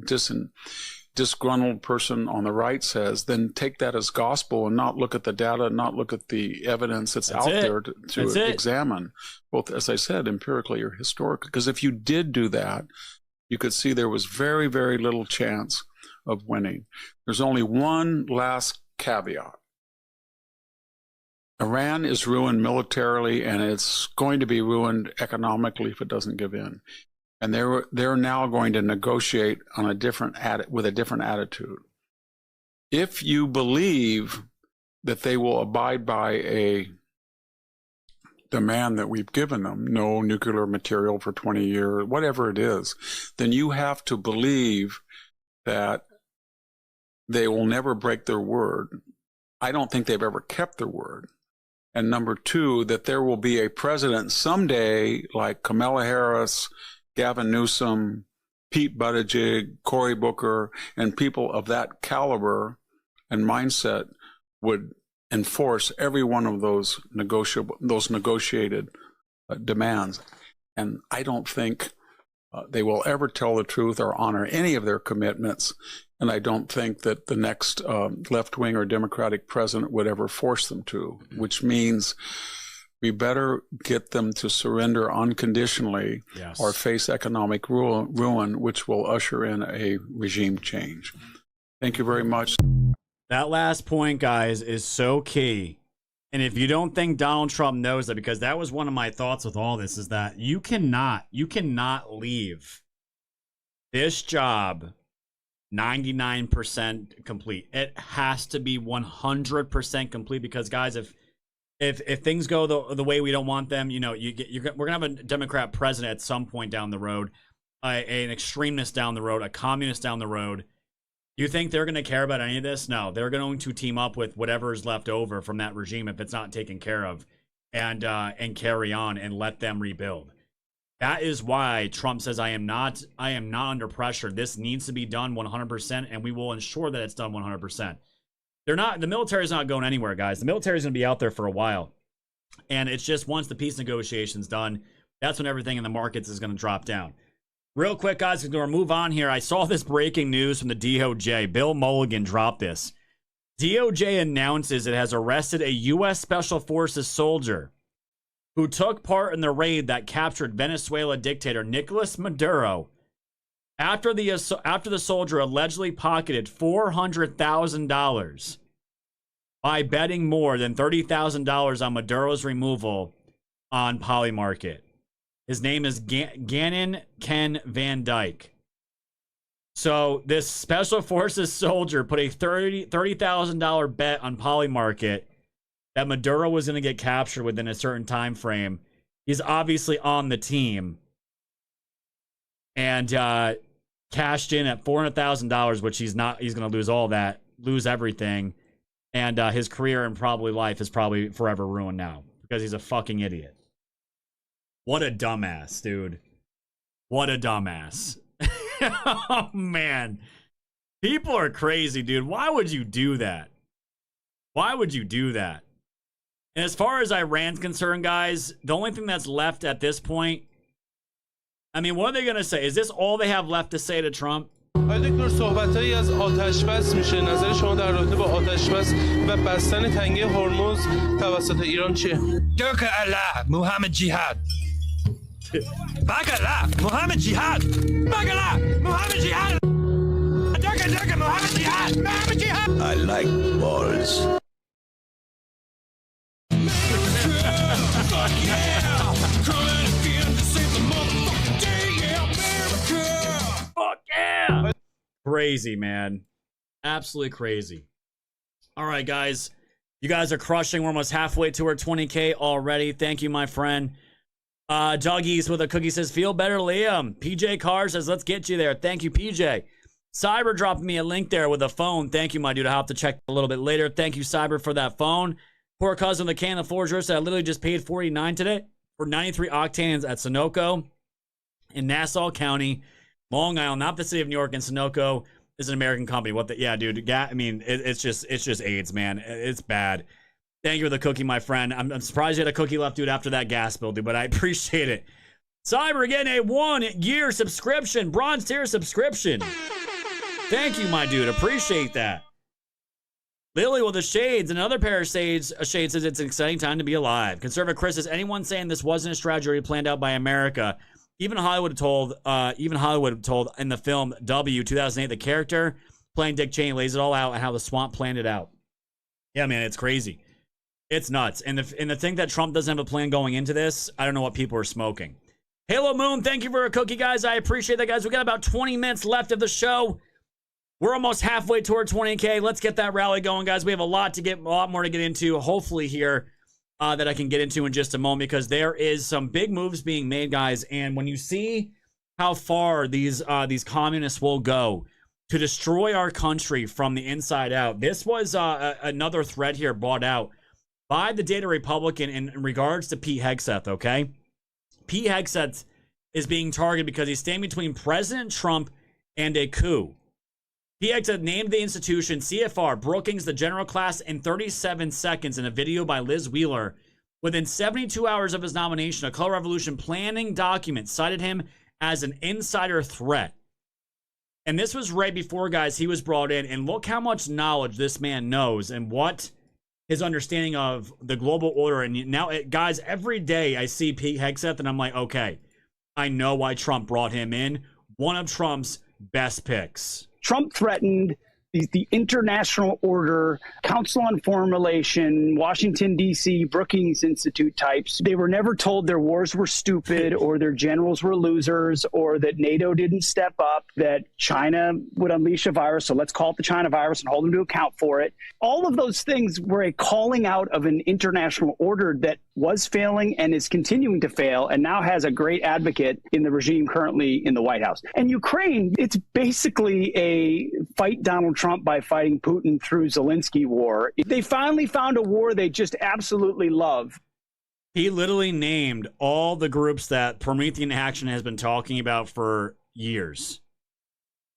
disgruntled person on the right says, then take that as gospel and not look at the data, not look at the evidence that's out there to examine, both, as I said, empirically or historically. Because if you did do that, you could see there was very, very little chance of winning. There's only one last caveat. Iran is ruined militarily, and it's going to be ruined economically if it doesn't give in. And they're now going to negotiate on with a different attitude. If you believe that they will abide by a demand that we've given them, no nuclear material for 20 years, whatever it is, then you have to believe that they will never break their word. I don't think they've ever kept their word. And number 2, that there will be a president someday like Kamala Harris, Gavin Newsom, Pete Buttigieg, Cory Booker, and people of that caliber and mindset would enforce every one of those negotiated demands. And I don't think they will ever tell the truth or honor any of their commitments. And I don't think that the next left-wing or Democratic president would ever force them to, which means we better get them to surrender unconditionally or face economic ruin, which will usher in a regime change. Thank you very much. That last point, guys, is so key. And if you don't think Donald Trump knows that, because that was one of my thoughts with all this, is that you cannot leave this job 99% complete. It has to be 100% complete, because, guys, if things go the way we don't want them, you know, we're gonna have a Democrat president at some point down the road, an extremist down the road, a communist down the road. You think they're gonna care about any of this? No, they're going to team up with whatever is left over from that regime if it's not taken care of, and carry on and let them rebuild. That is why Trump says, I am not under pressure. This needs to be done 100%, and we will ensure that it's done 100%. The military is not going anywhere, guys. The military is going to be out there for a while. And it's just once the peace negotiation's done, that's when everything in the markets is going to drop down. Real quick, guys, we're going to move on here. I saw this breaking news from the DOJ. Bill Mulligan dropped this. DOJ announces it has arrested a U.S. Special Forces soldier who took part in the raid that captured Venezuela dictator Nicolas Maduro after the soldier allegedly pocketed $400,000 by betting more than $30,000 on Maduro's removal on Polymarket. His name is Gannon Ken Van Dyke. So this Special Forces soldier put a $30,000 bet on Polymarket that Maduro was going to get captured within a certain time frame. He's obviously on the team. And cashed in at $400,000, which he's not. He's going to lose all that, lose everything. And his career and probably life is probably forever ruined now because he's a fucking idiot. What a dumbass, dude. What a dumbass. Oh, man. People are crazy, dude. Why would you do that? Why would you do that? And as far as Iran's concerned, guys, the only thing that's left at this point, I mean, what are they going to say? Is this all they have left to say to Trump? آقای دکتر صحبتایی از آتش بس میشه. نظر شما در رابطه با آتش بس و بستن تنگه هرمز توسط ایران چیه؟ Duk Allah, Muhammad Jihad. Bagala, Muhammad Jihad. Bagala, Muhammad Jihad. Duk Muhammad Jihad. Muhammad Jihad. I like balls. Fuck yeah! Crazy, man. Absolutely crazy. All right, guys. You guys are crushing. We're almost halfway to our 20K already. Thank you, my friend. Doggies with a cookie says, feel better, Liam. PJ Carr says, let's get you there. Thank you, PJ. Cyber dropped me a link there with a phone. Thank you, my dude. I'll have to check a little bit later. Thank you, Cyber, for that phone. Poor cousin of the can of Forger said, I literally just paid $49 today for 93 octanes at Sunoco in Nassau County, Long Island, not the city of New York. And Sunoco is an American company. What the, yeah, dude. I mean, it's just AIDS, man. It's bad. Thank you for the cookie, my friend. I'm surprised you had a cookie left, dude, after that gas bill, dude, but I appreciate it. Cyber getting a 1-year subscription, bronze tier subscription. Thank you, my dude. Appreciate that. Lily with the shades, another pair of shades says it's an exciting time to be alive. Conservative Chris says, anyone saying this wasn't a strategy planned out by America? Even Hollywood told in the film W 2008, the character playing Dick Cheney lays it all out and how the swamp planned it out. Yeah, man, it's crazy. It's nuts. And the thing that Trump doesn't have a plan going into this, I don't know what people are smoking. Halo Moon, thank you for a cookie, guys. I appreciate that, guys. We got about 20 minutes left of the show. We're almost halfway toward 20K. Let's get that rally going, guys. We have a lot more to get into, hopefully, here that I can get into in just a moment, because there is some big moves being made, guys. And when you see how far these communists will go to destroy our country from the inside out, this was another thread here brought out by the Data Republican in regards to Pete Hegseth, okay? Pete Hegseth is being targeted because he's standing between President Trump and a coup. Pete Hegseth named the institution CFR Brookings the general class in 37 seconds in a video by Liz Wheeler. Within 72 hours of his nomination, a Color Revolution planning document cited him as an insider threat. And this was right before, guys, he was brought in. And look how much knowledge this man knows and what his understanding of the global order. And now, guys, every day I see Pete Hegseth and I'm like, okay, I know why Trump brought him in. One of Trump's best picks. Trump threatened the international order, Council on Foreign Relations, Washington, D.C., Brookings Institute types. They were never told their wars were stupid or their generals were losers or that NATO didn't step up, that China would unleash a virus. So let's call it the China virus and hold them to account for it. All of those things were a calling out of an international order that was failing and is continuing to fail and now has a great advocate in the regime currently in the White House. And Ukraine, it's basically a fight Donald Trump by fighting Putin through Zelensky war. They finally found a war they just absolutely love. He literally named all the groups that Promethean Action has been talking about for years.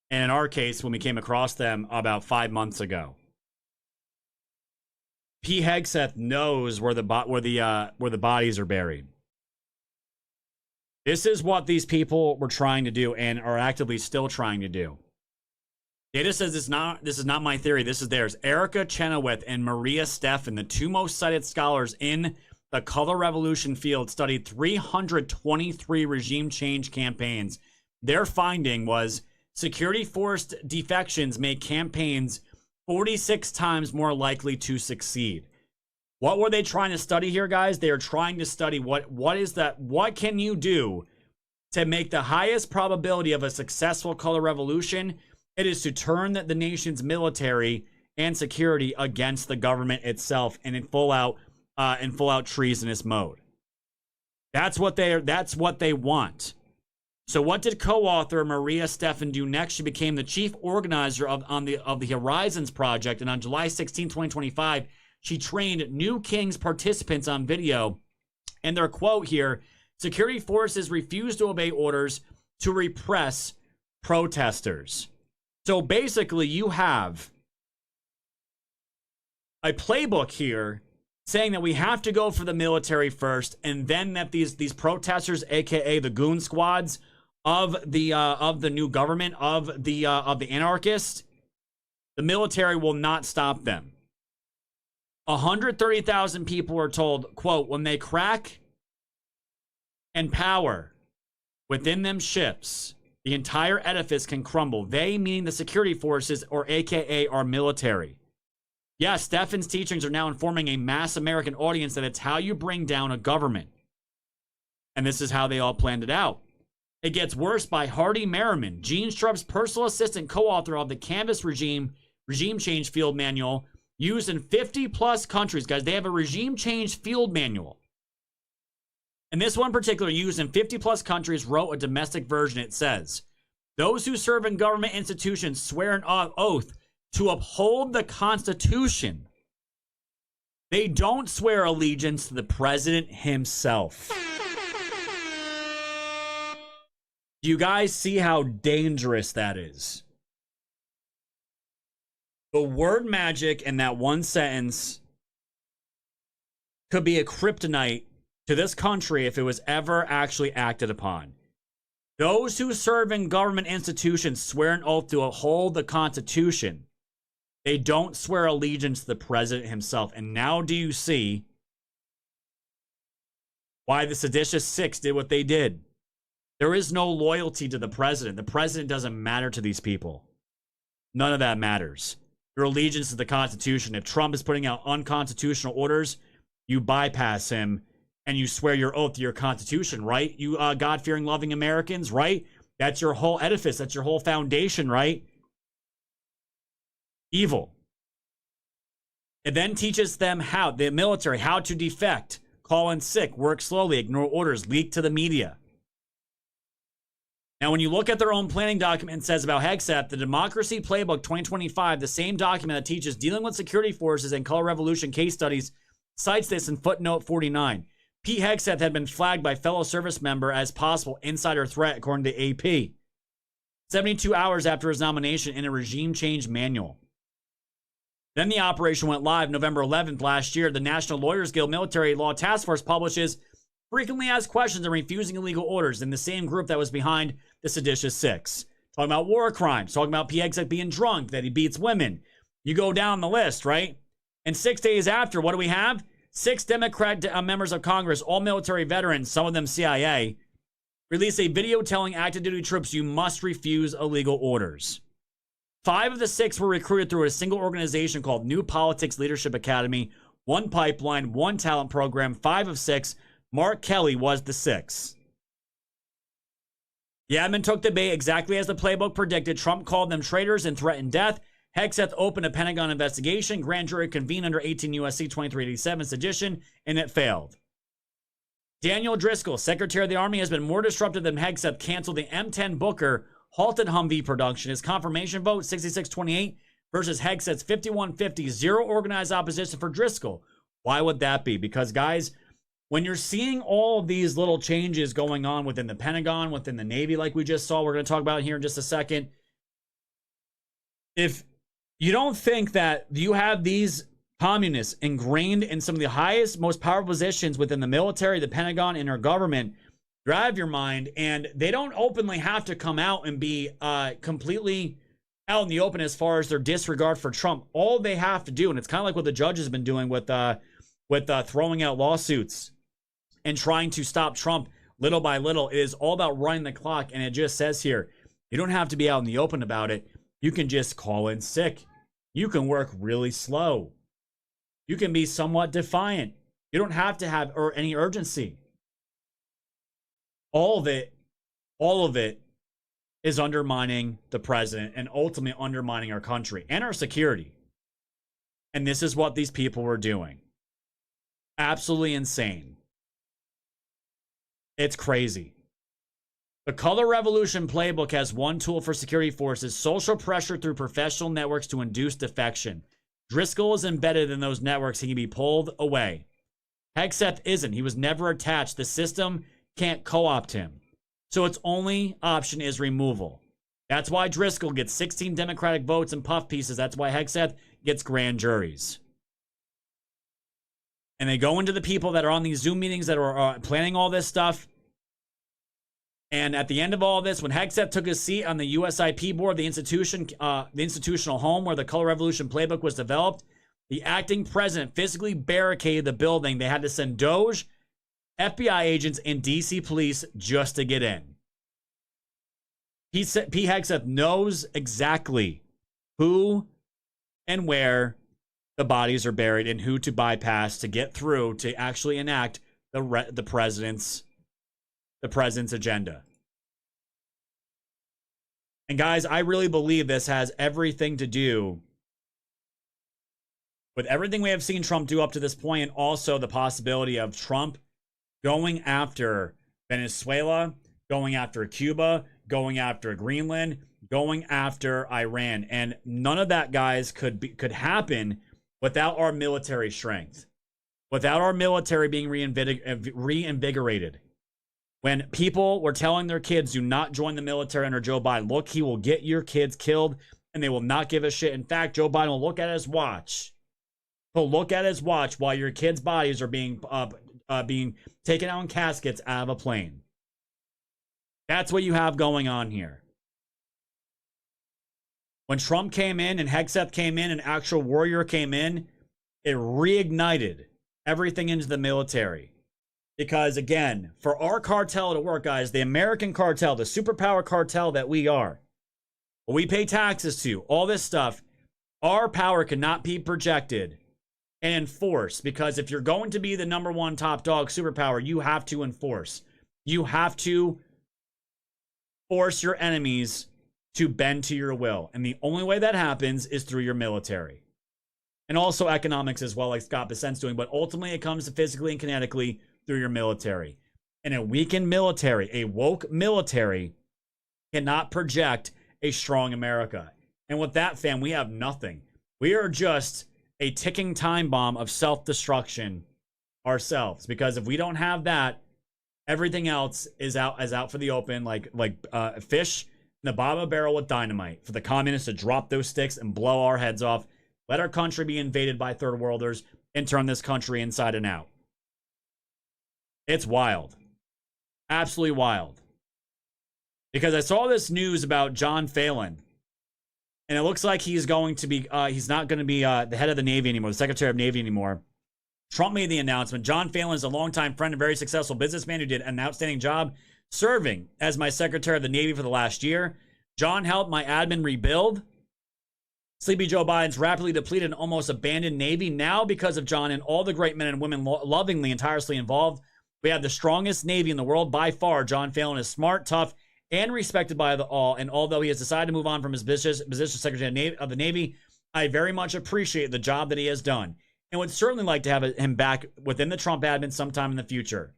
And in our case, when we came across them about 5 months ago. Pete Hegseth knows where the bodies are buried. This is what these people were trying to do and are actively still trying to do. Data says this is not my theory. This is theirs. Erica Chenoweth and Maria Steffen, the two most cited scholars in the color revolution field, studied 323 regime change campaigns. Their finding was security forced defections make campaigns 46 times more likely to succeed. What were they trying to study here, guys? They are trying to study what can you do to make the highest probability of a successful color revolution. It is to turn the nation's military and security against the government itself and in full out treasonous mode. That's what they want. So what did co-author Maria Steffen do next? She became the chief organizer of the Horizons Project, and on July 16, 2025, she trained New King's participants on video. And their quote here, security forces refused to obey orders to repress protesters. So basically, you have a playbook here saying that we have to go for the military first, and then that these protesters, aka the goon squads, of the new government, of the anarchists, the military will not stop them. 130,000 people are told, quote, when they crack and power within them ships, the entire edifice can crumble. They, meaning the security forces, or AKA our military. Yes, Stefan's teachings are now informing a mass American audience that it's how you bring down a government. And this is how they all planned it out. It gets worse by Hardy Merriman, Gene Strub's personal assistant, co-author of the Canvas Regime Change Field Manual, used in 50 plus countries. Guys, they have a regime change field manual. And this one in particular, used in 50 plus countries, wrote a domestic version. It says, those who serve in government institutions swear an oath to uphold the Constitution. They don't swear allegiance to the president himself. Do you guys see how dangerous that is? The word magic in that one sentence could be a kryptonite to this country if it was ever actually acted upon. Those who serve in government institutions swear an oath to uphold the Constitution. They don't swear allegiance to the president himself. And now do you see why the seditious six did what they did? There is no loyalty to the president. The president doesn't matter to these people. None of that matters. Your allegiance to the Constitution. If Trump is putting out unconstitutional orders, you bypass him and you swear your oath to your Constitution, right? You God-fearing, loving Americans, right? That's your whole edifice. That's your whole foundation, right? Evil. It then teaches them how, the military, how to defect, call in sick, work slowly, ignore orders, leak to the media. Now, when you look at their own planning document, it says about Hegseth, the Democracy Playbook 2025, the same document that teaches dealing with security forces and color revolution case studies, cites this in footnote 49. Pete Hegseth had been flagged by fellow service member as possible insider threat, according to AP. 72 hours after his nomination in a regime change manual. Then the operation went live November 11th last year. The National Lawyers Guild Military Law Task Force publishes frequently asked questions and refusing illegal orders in the same group that was behind the seditious six. Talking about war crimes, talking about Pete Hegseth being drunk, that he beats women. You go down the list, right? And 6 days after, what do we have? 6 Democrat members of Congress, all military veterans, some of them CIA, release a video telling active duty troops you must refuse illegal orders. 5 of the 6 were recruited through a single organization called New Politics Leadership Academy, 1 pipeline, 1 talent program, 5 of 6. Mark Kelly was the 6th. The admin took the bait exactly as the playbook predicted. Trump called them traitors and threatened death. Hegseth opened a Pentagon investigation. Grand jury convened under 18 U.S.C. 2387 sedition, and it failed. Daniel Driscoll, Secretary of the Army, has been more disruptive than Hegseth canceled the M10 Booker, halted Humvee production. His confirmation vote, 66-28, versus Hegseth's 51-50, zero organized opposition for Driscoll. Why would that be? Because, guys, when you're seeing all of these little changes going on within the Pentagon, within the Navy, like we just saw, we're going to talk about here in just a second. If you don't think that you have these communists ingrained in some of the highest, most powerful positions within the military, the Pentagon, and our government, you're out of your mind. And they don't openly have to come out and be completely out in the open as far as their disregard for Trump. All they have to do, and it's kind of like what the judge has been doing with throwing out lawsuits and trying to stop Trump little by little, it is all about running the clock. And it just says here, you don't have to be out in the open about it. You can just call in sick. You can work really slow. You can be somewhat defiant. You don't have to have any urgency. All of it is undermining the president and ultimately undermining our country and our security. And this is what these people were doing. Absolutely insane. It's crazy. The Color Revolution playbook has one tool for security forces: social pressure through professional networks to induce defection. Driscoll is embedded in those networks. He can be pulled away. Hegseth isn't. He was never attached. The system can't co-opt him. So its only option is removal. That's why Driscoll gets 16 Democratic votes and puff pieces. That's why Hegseth gets grand juries. And they go into the people that are on these Zoom meetings that are planning all this stuff. And at the end of all this, when Hegseth took his seat on the USIP board, the institutional home where the Color Revolution playbook was developed, the acting president physically barricaded the building. They had to send Doge, FBI agents, and DC police just to get in. P. Hegseth knows exactly who and where the bodies are buried and who to bypass to get through to actually enact the president's agenda. And guys, I really believe this has everything to do with everything we have seen Trump do up to this point, and also the possibility of Trump going after Venezuela, going after Cuba, going after Greenland, going after Iran. And none of that, guys, could happen without our military strength, without our military being reinvigorated. When people were telling their kids, do not join the military under Joe Biden, look, he will get your kids killed, and they will not give a shit. In fact, Joe Biden will look at his watch. He'll look at his watch while your kids' bodies are being taken out in caskets out of a plane. That's what you have going on here. When Trump came in and Hegseth came in and actual warrior came in, it reignited everything into the military. Because again, for our cartel to work, guys, the American cartel, the superpower cartel that we are, what we pay taxes to, all this stuff, our power cannot be projected and enforced. Because if you're going to be the number one top dog superpower, you have to enforce. You have to force your enemies to bend to your will. And the only way that happens is through your military. And also economics as well, like Scott Bessent's doing. But ultimately, it comes to physically and kinetically through your military. And a weakened military, a woke military, cannot project a strong America. And with that, fam, we have nothing. We are just a ticking time bomb of self-destruction ourselves. Because if we don't have that, everything else is out for the open, like fish in the bottom of a barrel with dynamite. For the communists to drop those sticks and blow our heads off, let our country be invaded by third worlders, and turn this country inside and out. It's wild. Absolutely wild. Because I saw this news about John Phelan, and it looks like he's going to be, he's not going to be the head of the Navy anymore, the Secretary of Navy anymore. Trump made the announcement. John Phelan is a longtime friend and very successful businessman who did an outstanding job serving as my Secretary of the Navy for the last year. John helped my admin rebuild Sleepy Joe Biden's rapidly depleted and almost abandoned Navy. Now, because of John and all the great men and women lovingly and tirelessly involved, we have the strongest Navy in the world by far. John Phelan is smart, tough, and respected by all. And although he has decided to move on from his position as Secretary of the Navy, I very much appreciate the job that he has done, and would certainly like to have him back within the Trump admin sometime in the future.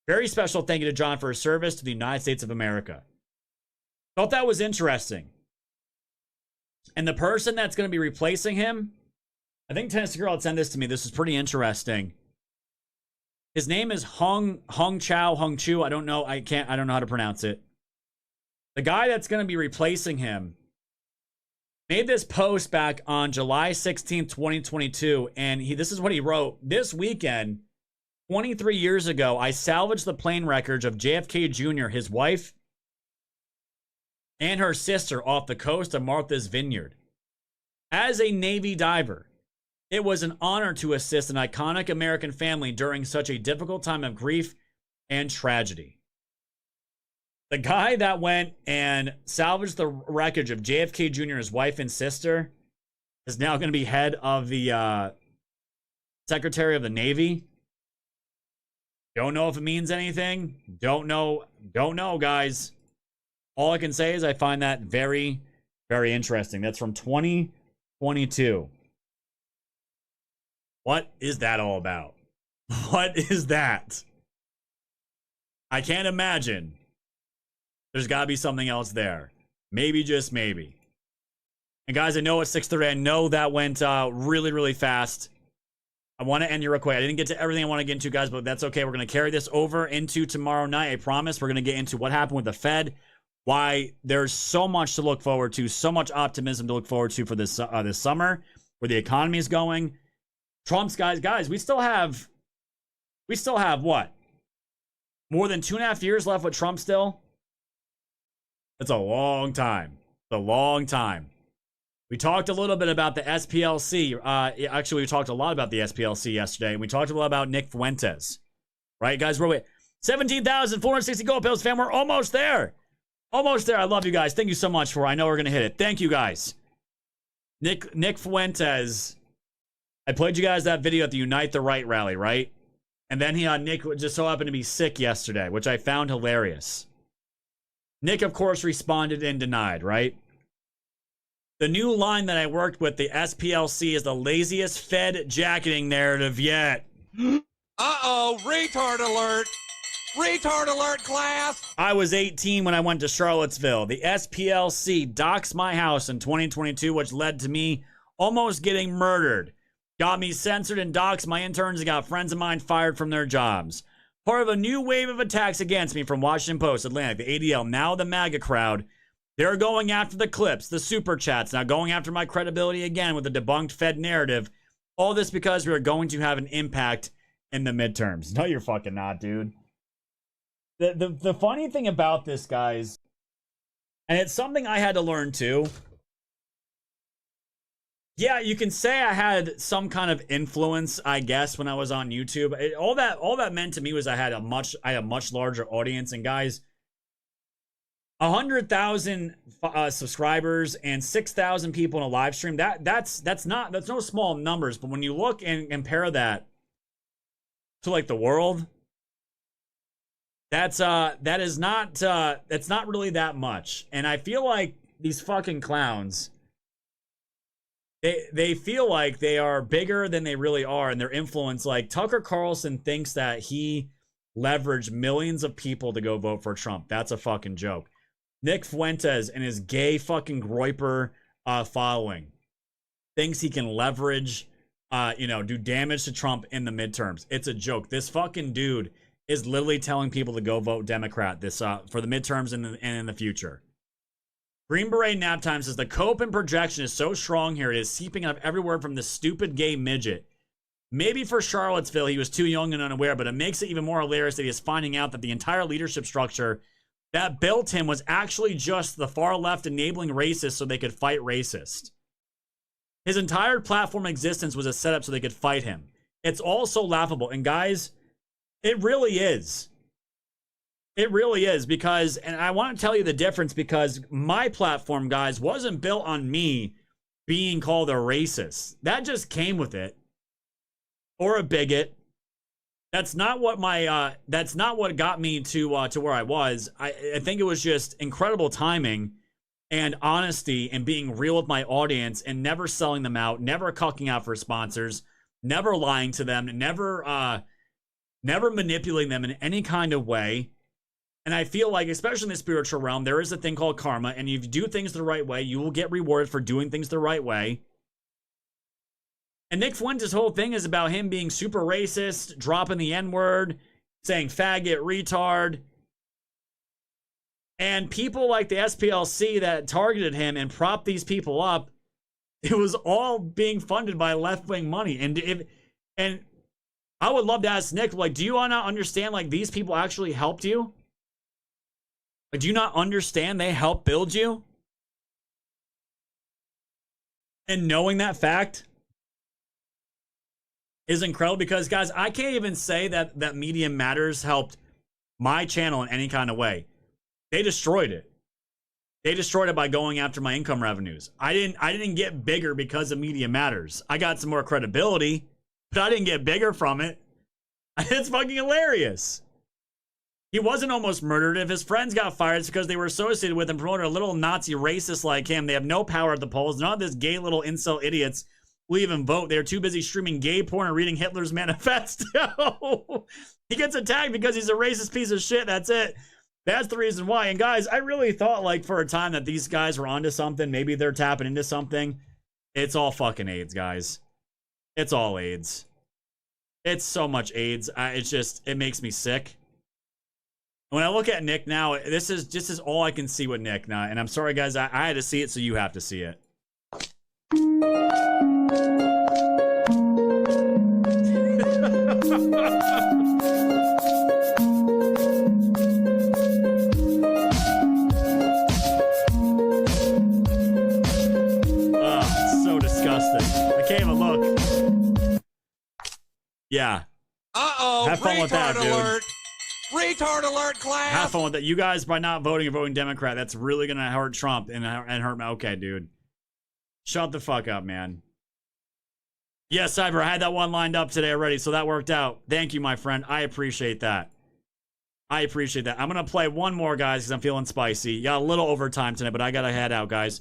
Very special thank you to John for his service to the United States of America. Thought that was interesting. And the person that's going to be replacing him, I think Tennessee Girl had sent this to me. This is pretty interesting. His name is Hung Chu. I don't know. I don't know how to pronounce it. The guy that's going to be replacing him made this post back on July 16th, 2022. And this is what he wrote. This weekend, 23 years ago, I salvaged the plane wreckage of JFK Jr., his wife, and her sister off the coast of Martha's Vineyard. As a Navy diver, it was an honor to assist an iconic American family during such a difficult time of grief and tragedy. The guy that went and salvaged the wreckage of JFK Jr., his wife and sister, is now going to be head of the Secretary of the Navy. Don't know if it means anything. Don't know, guys. All I can say is I find that very, very interesting. That's from 2022. What is that all about? What is that? I can't imagine. There's got to be something else there. Maybe, just maybe. And guys, I know it's 6:30. I know that went really, really fast. I want to end here real quick. I didn't get to everything I want to get into, guys, but that's okay. We're going to carry this over into tomorrow night. I promise we're going to get into what happened with the Fed, why there's so much to look forward to, so much optimism to look forward to for this summer, where the economy is going. Trump's guys, we still have what? More than 2.5 years left with Trump still. That's a long time. It's a long time. We talked a little bit about the SPLC. Actually, we talked a lot about the SPLC yesterday. And we talked a lot about Nick Fuentes. Right, guys? We're wait. 17,460 gold pills, fam. We're almost there. Almost there. I love you guys. Thank you so much for it. I know we're going to hit it. Thank you, guys. Nick Fuentes. I played you guys that video at the Unite the Right rally, right? And then Nick just so happened to be sick yesterday, which I found hilarious. Nick, of course, responded and denied, right? The new line that I worked with, the SPLC, is the laziest Fed jacketing narrative yet. Uh-oh, retard alert. Retard alert, class. I was 18 when I went to Charlottesville. The SPLC doxed my house in 2022, which led to me almost getting murdered. Got me censored and doxed my interns and got friends of mine fired from their jobs. Part of a new wave of attacks against me from Washington Post, Atlantic, the ADL, now the MAGA crowd. They're going after the clips, the super chats, now going after my credibility again with the debunked Fed narrative. All this because we are going to have an impact in the midterms. No, you're fucking not, dude. The funny thing about this, guys, and it's something I had to learn too. Yeah, you can say I had some kind of influence, I guess, when I was on YouTube. All that meant to me was I had a much larger audience. And guys, 100,000 subscribers and 6,000 people in a live stream. That's no small numbers. But when you look and compare that to like the world, that's not really that much. And I feel like these fucking clowns, they feel like they are bigger than they really are, and their influence, like Tucker Carlson thinks that he leveraged millions of people to go vote for Trump. That's a fucking joke. Nick Fuentes and his gay fucking groiper following thinks he can leverage, do damage to Trump in the midterms. It's a joke. This fucking dude is literally telling people to go vote Democrat this for the midterms and in the future. Green Beret Nap Time says the cope and projection is so strong here, it is seeping up everywhere from this stupid gay midget. Maybe for Charlottesville, he was too young and unaware, but it makes it even more hilarious that he is finding out that the entire leadership structure that built him was actually just the far left enabling racists so they could fight racists. His entire platform existence was a setup so they could fight him. It's all so laughable. And guys, it really is. It really is, because, and I want to tell you the difference, because my platform, guys, wasn't built on me being called a racist. That just came with it. Or a bigot. That's not what got me to where I was. I think it was just incredible timing and honesty and being real with my audience and never selling them out, never cucking out for sponsors, never lying to them, never manipulating them in any kind of way. And I feel like, especially in the spiritual realm, there is a thing called karma. And if you do things the right way, you will get rewarded for doing things the right way. And Nick Fuentes' whole thing is about him being super racist, dropping the N-word, saying faggot, retard. And people like the SPLC that targeted him and propped these people up, it was all being funded by left-wing money. And I would love to ask Nick, like, do you not understand, like, these people actually helped you? Like, do you not understand they helped build you? And knowing that fact is incredible, because, guys, I can't even say that Media Matters helped my channel in any kind of way. They destroyed it. They destroyed it by going after my income revenues. I didn't get bigger because of Media Matters. I got some more credibility, but I didn't get bigger from it. It's fucking hilarious. He wasn't almost murdered. If his friends got fired, it's because they were associated with and promoted a little Nazi racist like him. They have no power at the polls. None of this gay little incel idiots will even vote. They're too busy streaming gay porn and reading Hitler's manifesto. He gets attacked because he's a racist piece of shit. That's it. That's the reason why. And guys, I really thought, like, for a time that these guys were onto something. Maybe they're tapping into something. It's all fucking AIDS, guys. It's all AIDS. It's so much AIDS. It makes me sick. When I look at Nick now, this is all I can see with Nick now. And I'm sorry, guys, I had to see it, so you have to see it. Yeah. Uh-oh. Have fun with that, dude. Alert. Retard alert, class. Have fun with that. You guys, by not voting or voting Democrat, that's really going to hurt Trump and hurt me. Okay, dude. Shut the fuck up, man. Yes, Cyber, I had that one lined up today already, so that worked out. Thank you, my friend. I appreciate that. I appreciate that. I'm going to play one more, guys, because I'm feeling spicy. Got a little overtime tonight, but I got to head out, guys.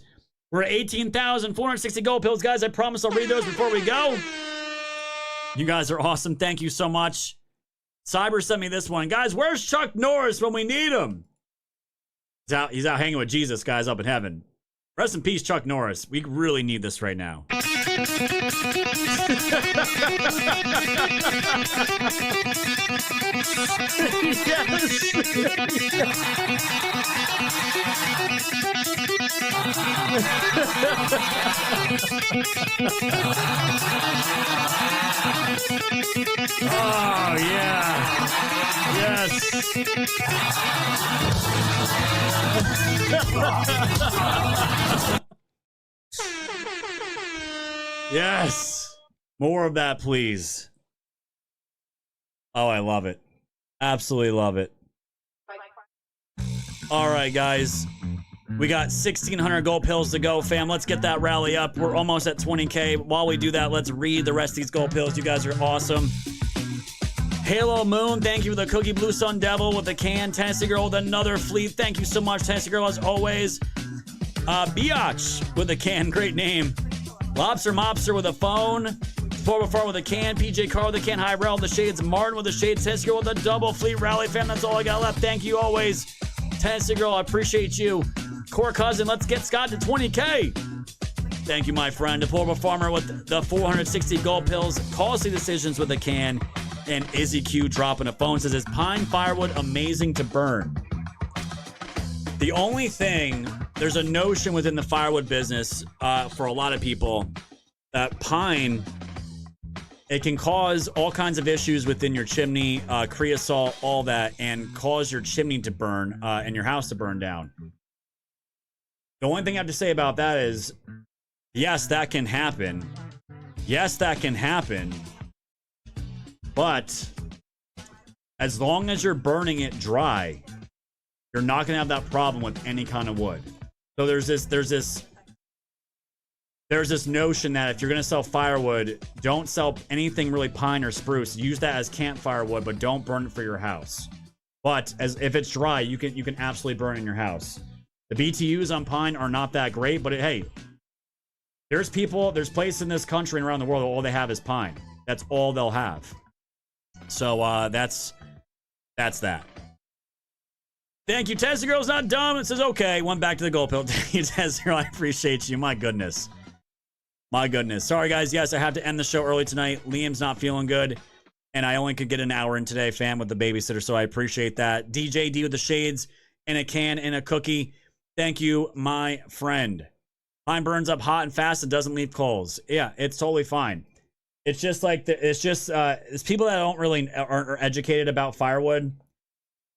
We're at 18,460 gold pills, guys. I promise I'll read those before we go. You guys are awesome. Thank you so much. Cyber sent me this one. Guys, where's Chuck Norris when we need him? He's out hanging with Jesus, guys, up in heaven. Rest in peace, Chuck Norris. We really need this right now. Oh, yeah. Yes. Yes. More of that, please. Oh, I love it. Absolutely love it. All right, guys. We got 1,600 gold pills to go, fam. Let's get that rally up. We're almost at 20K. While we do that, let's read the rest of these gold pills. You guys are awesome. Halo Moon, thank you for the cookie. Blue Sun Devil with the can. Tennessee Girl with another fleet. Thank you so much, Tennessee Girl, as always. Biatch with a can. Great name. Lobster Mobster with a phone. 4x4 with a can. PJ Carr with a can. High Rel with the shades. Martin with the shades. Tennessee Girl with a double fleet rally, fam. That's all I got left. Thank you always. Tennessee Girl, I appreciate you. Core Cousin, let's get Scott to 20K. Thank you, my friend. Deplorable Farmer with the 460 gold pills. Costly Decisions with a can. And Izzy Q dropping a phone. Says, is pine firewood amazing to burn? The only thing, there's a notion within the firewood business for a lot of people that pine, it can cause all kinds of issues within your chimney, creosote, all that, and cause your chimney to burn and your house to burn down. The only thing I have to say about that is, yes, that can happen. Yes, that can happen. But as long as you're burning it dry, you're not going to have that problem with any kind of wood. So there's this notion that if you're going to sell firewood, don't sell anything really pine or spruce. Use that as campfire wood, but don't burn it for your house. But if it's dry, you can absolutely burn it in your house. The BTUs on pine are not that great, but hey, there's places in this country and around the world that all they have is pine. That's all they'll have. So that's that. Thank you, Tessa Girl's not dumb. It says, okay, went back to the gold pill. Thank you, Tessa Girl. I appreciate you. My goodness. My goodness. Sorry, guys. Yes, I have to end the show early tonight. Liam's not feeling good, and I only could get an hour in today, fam, with the babysitter, so I appreciate that. DJ D with the shades and a can and a cookie. Thank you, my friend. Pine burns up hot and fast and doesn't leave coals. Yeah, it's totally fine. It's just like, it's people that don't really aren't educated about firewood.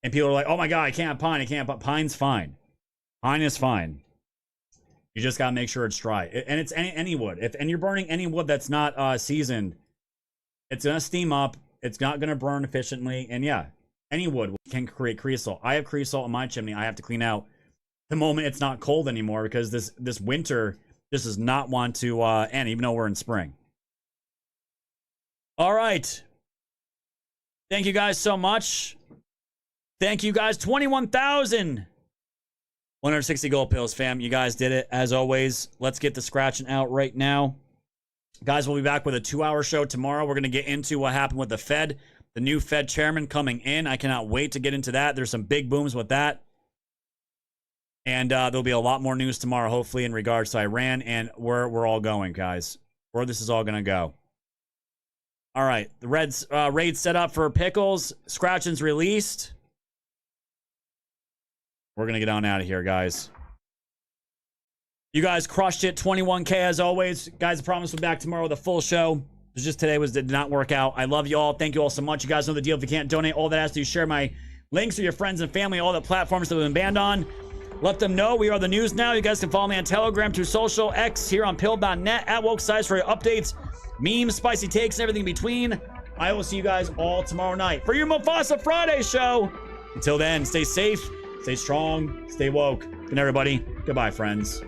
And people are like, oh my God, I can't have pine. I can't, but pine's fine. Pine is fine. You just got to make sure it's dry. And it's any wood. And you're burning any wood that's not seasoned, it's going to steam up. It's not going to burn efficiently. And yeah, any wood can create creosote. I have creosote in my chimney. I have to clean out the moment it's not cold anymore because this winter just does not want to end, even though we're in spring. All right. Thank you guys so much. Thank you guys. 21,160 gold pills, fam. You guys did it as always. Let's get the scratching out right now. Guys, we'll be back with a 2-hour show tomorrow. We're going to get into what happened with the Fed, the new Fed chairman coming in. I cannot wait to get into that. There's some big booms with that. And there'll be a lot more news tomorrow, hopefully, in regards to Iran and where we're all going, guys. Where this is all going to go. All right. The Reds raid set up for Pickles. Scratchings released. We're going to get on out of here, guys. You guys crushed it. 21K as always. Guys, I promise we'll be back tomorrow with a full show. It's just today did not work out. I love you all. Thank you all so much. You guys know the deal. If you can't donate, all that has to do, share my links with your friends and family, all the platforms that we've been banned on. Let them know we are the news now. You guys can follow me on Telegram, through social, X, here on Pill.net, at Woke Size for your updates, memes, spicy takes, and everything in between. I will see you guys all tomorrow night for your Mufasa Friday show. Until then, stay safe, stay strong, stay woke. Good night, everybody. Goodbye, friends.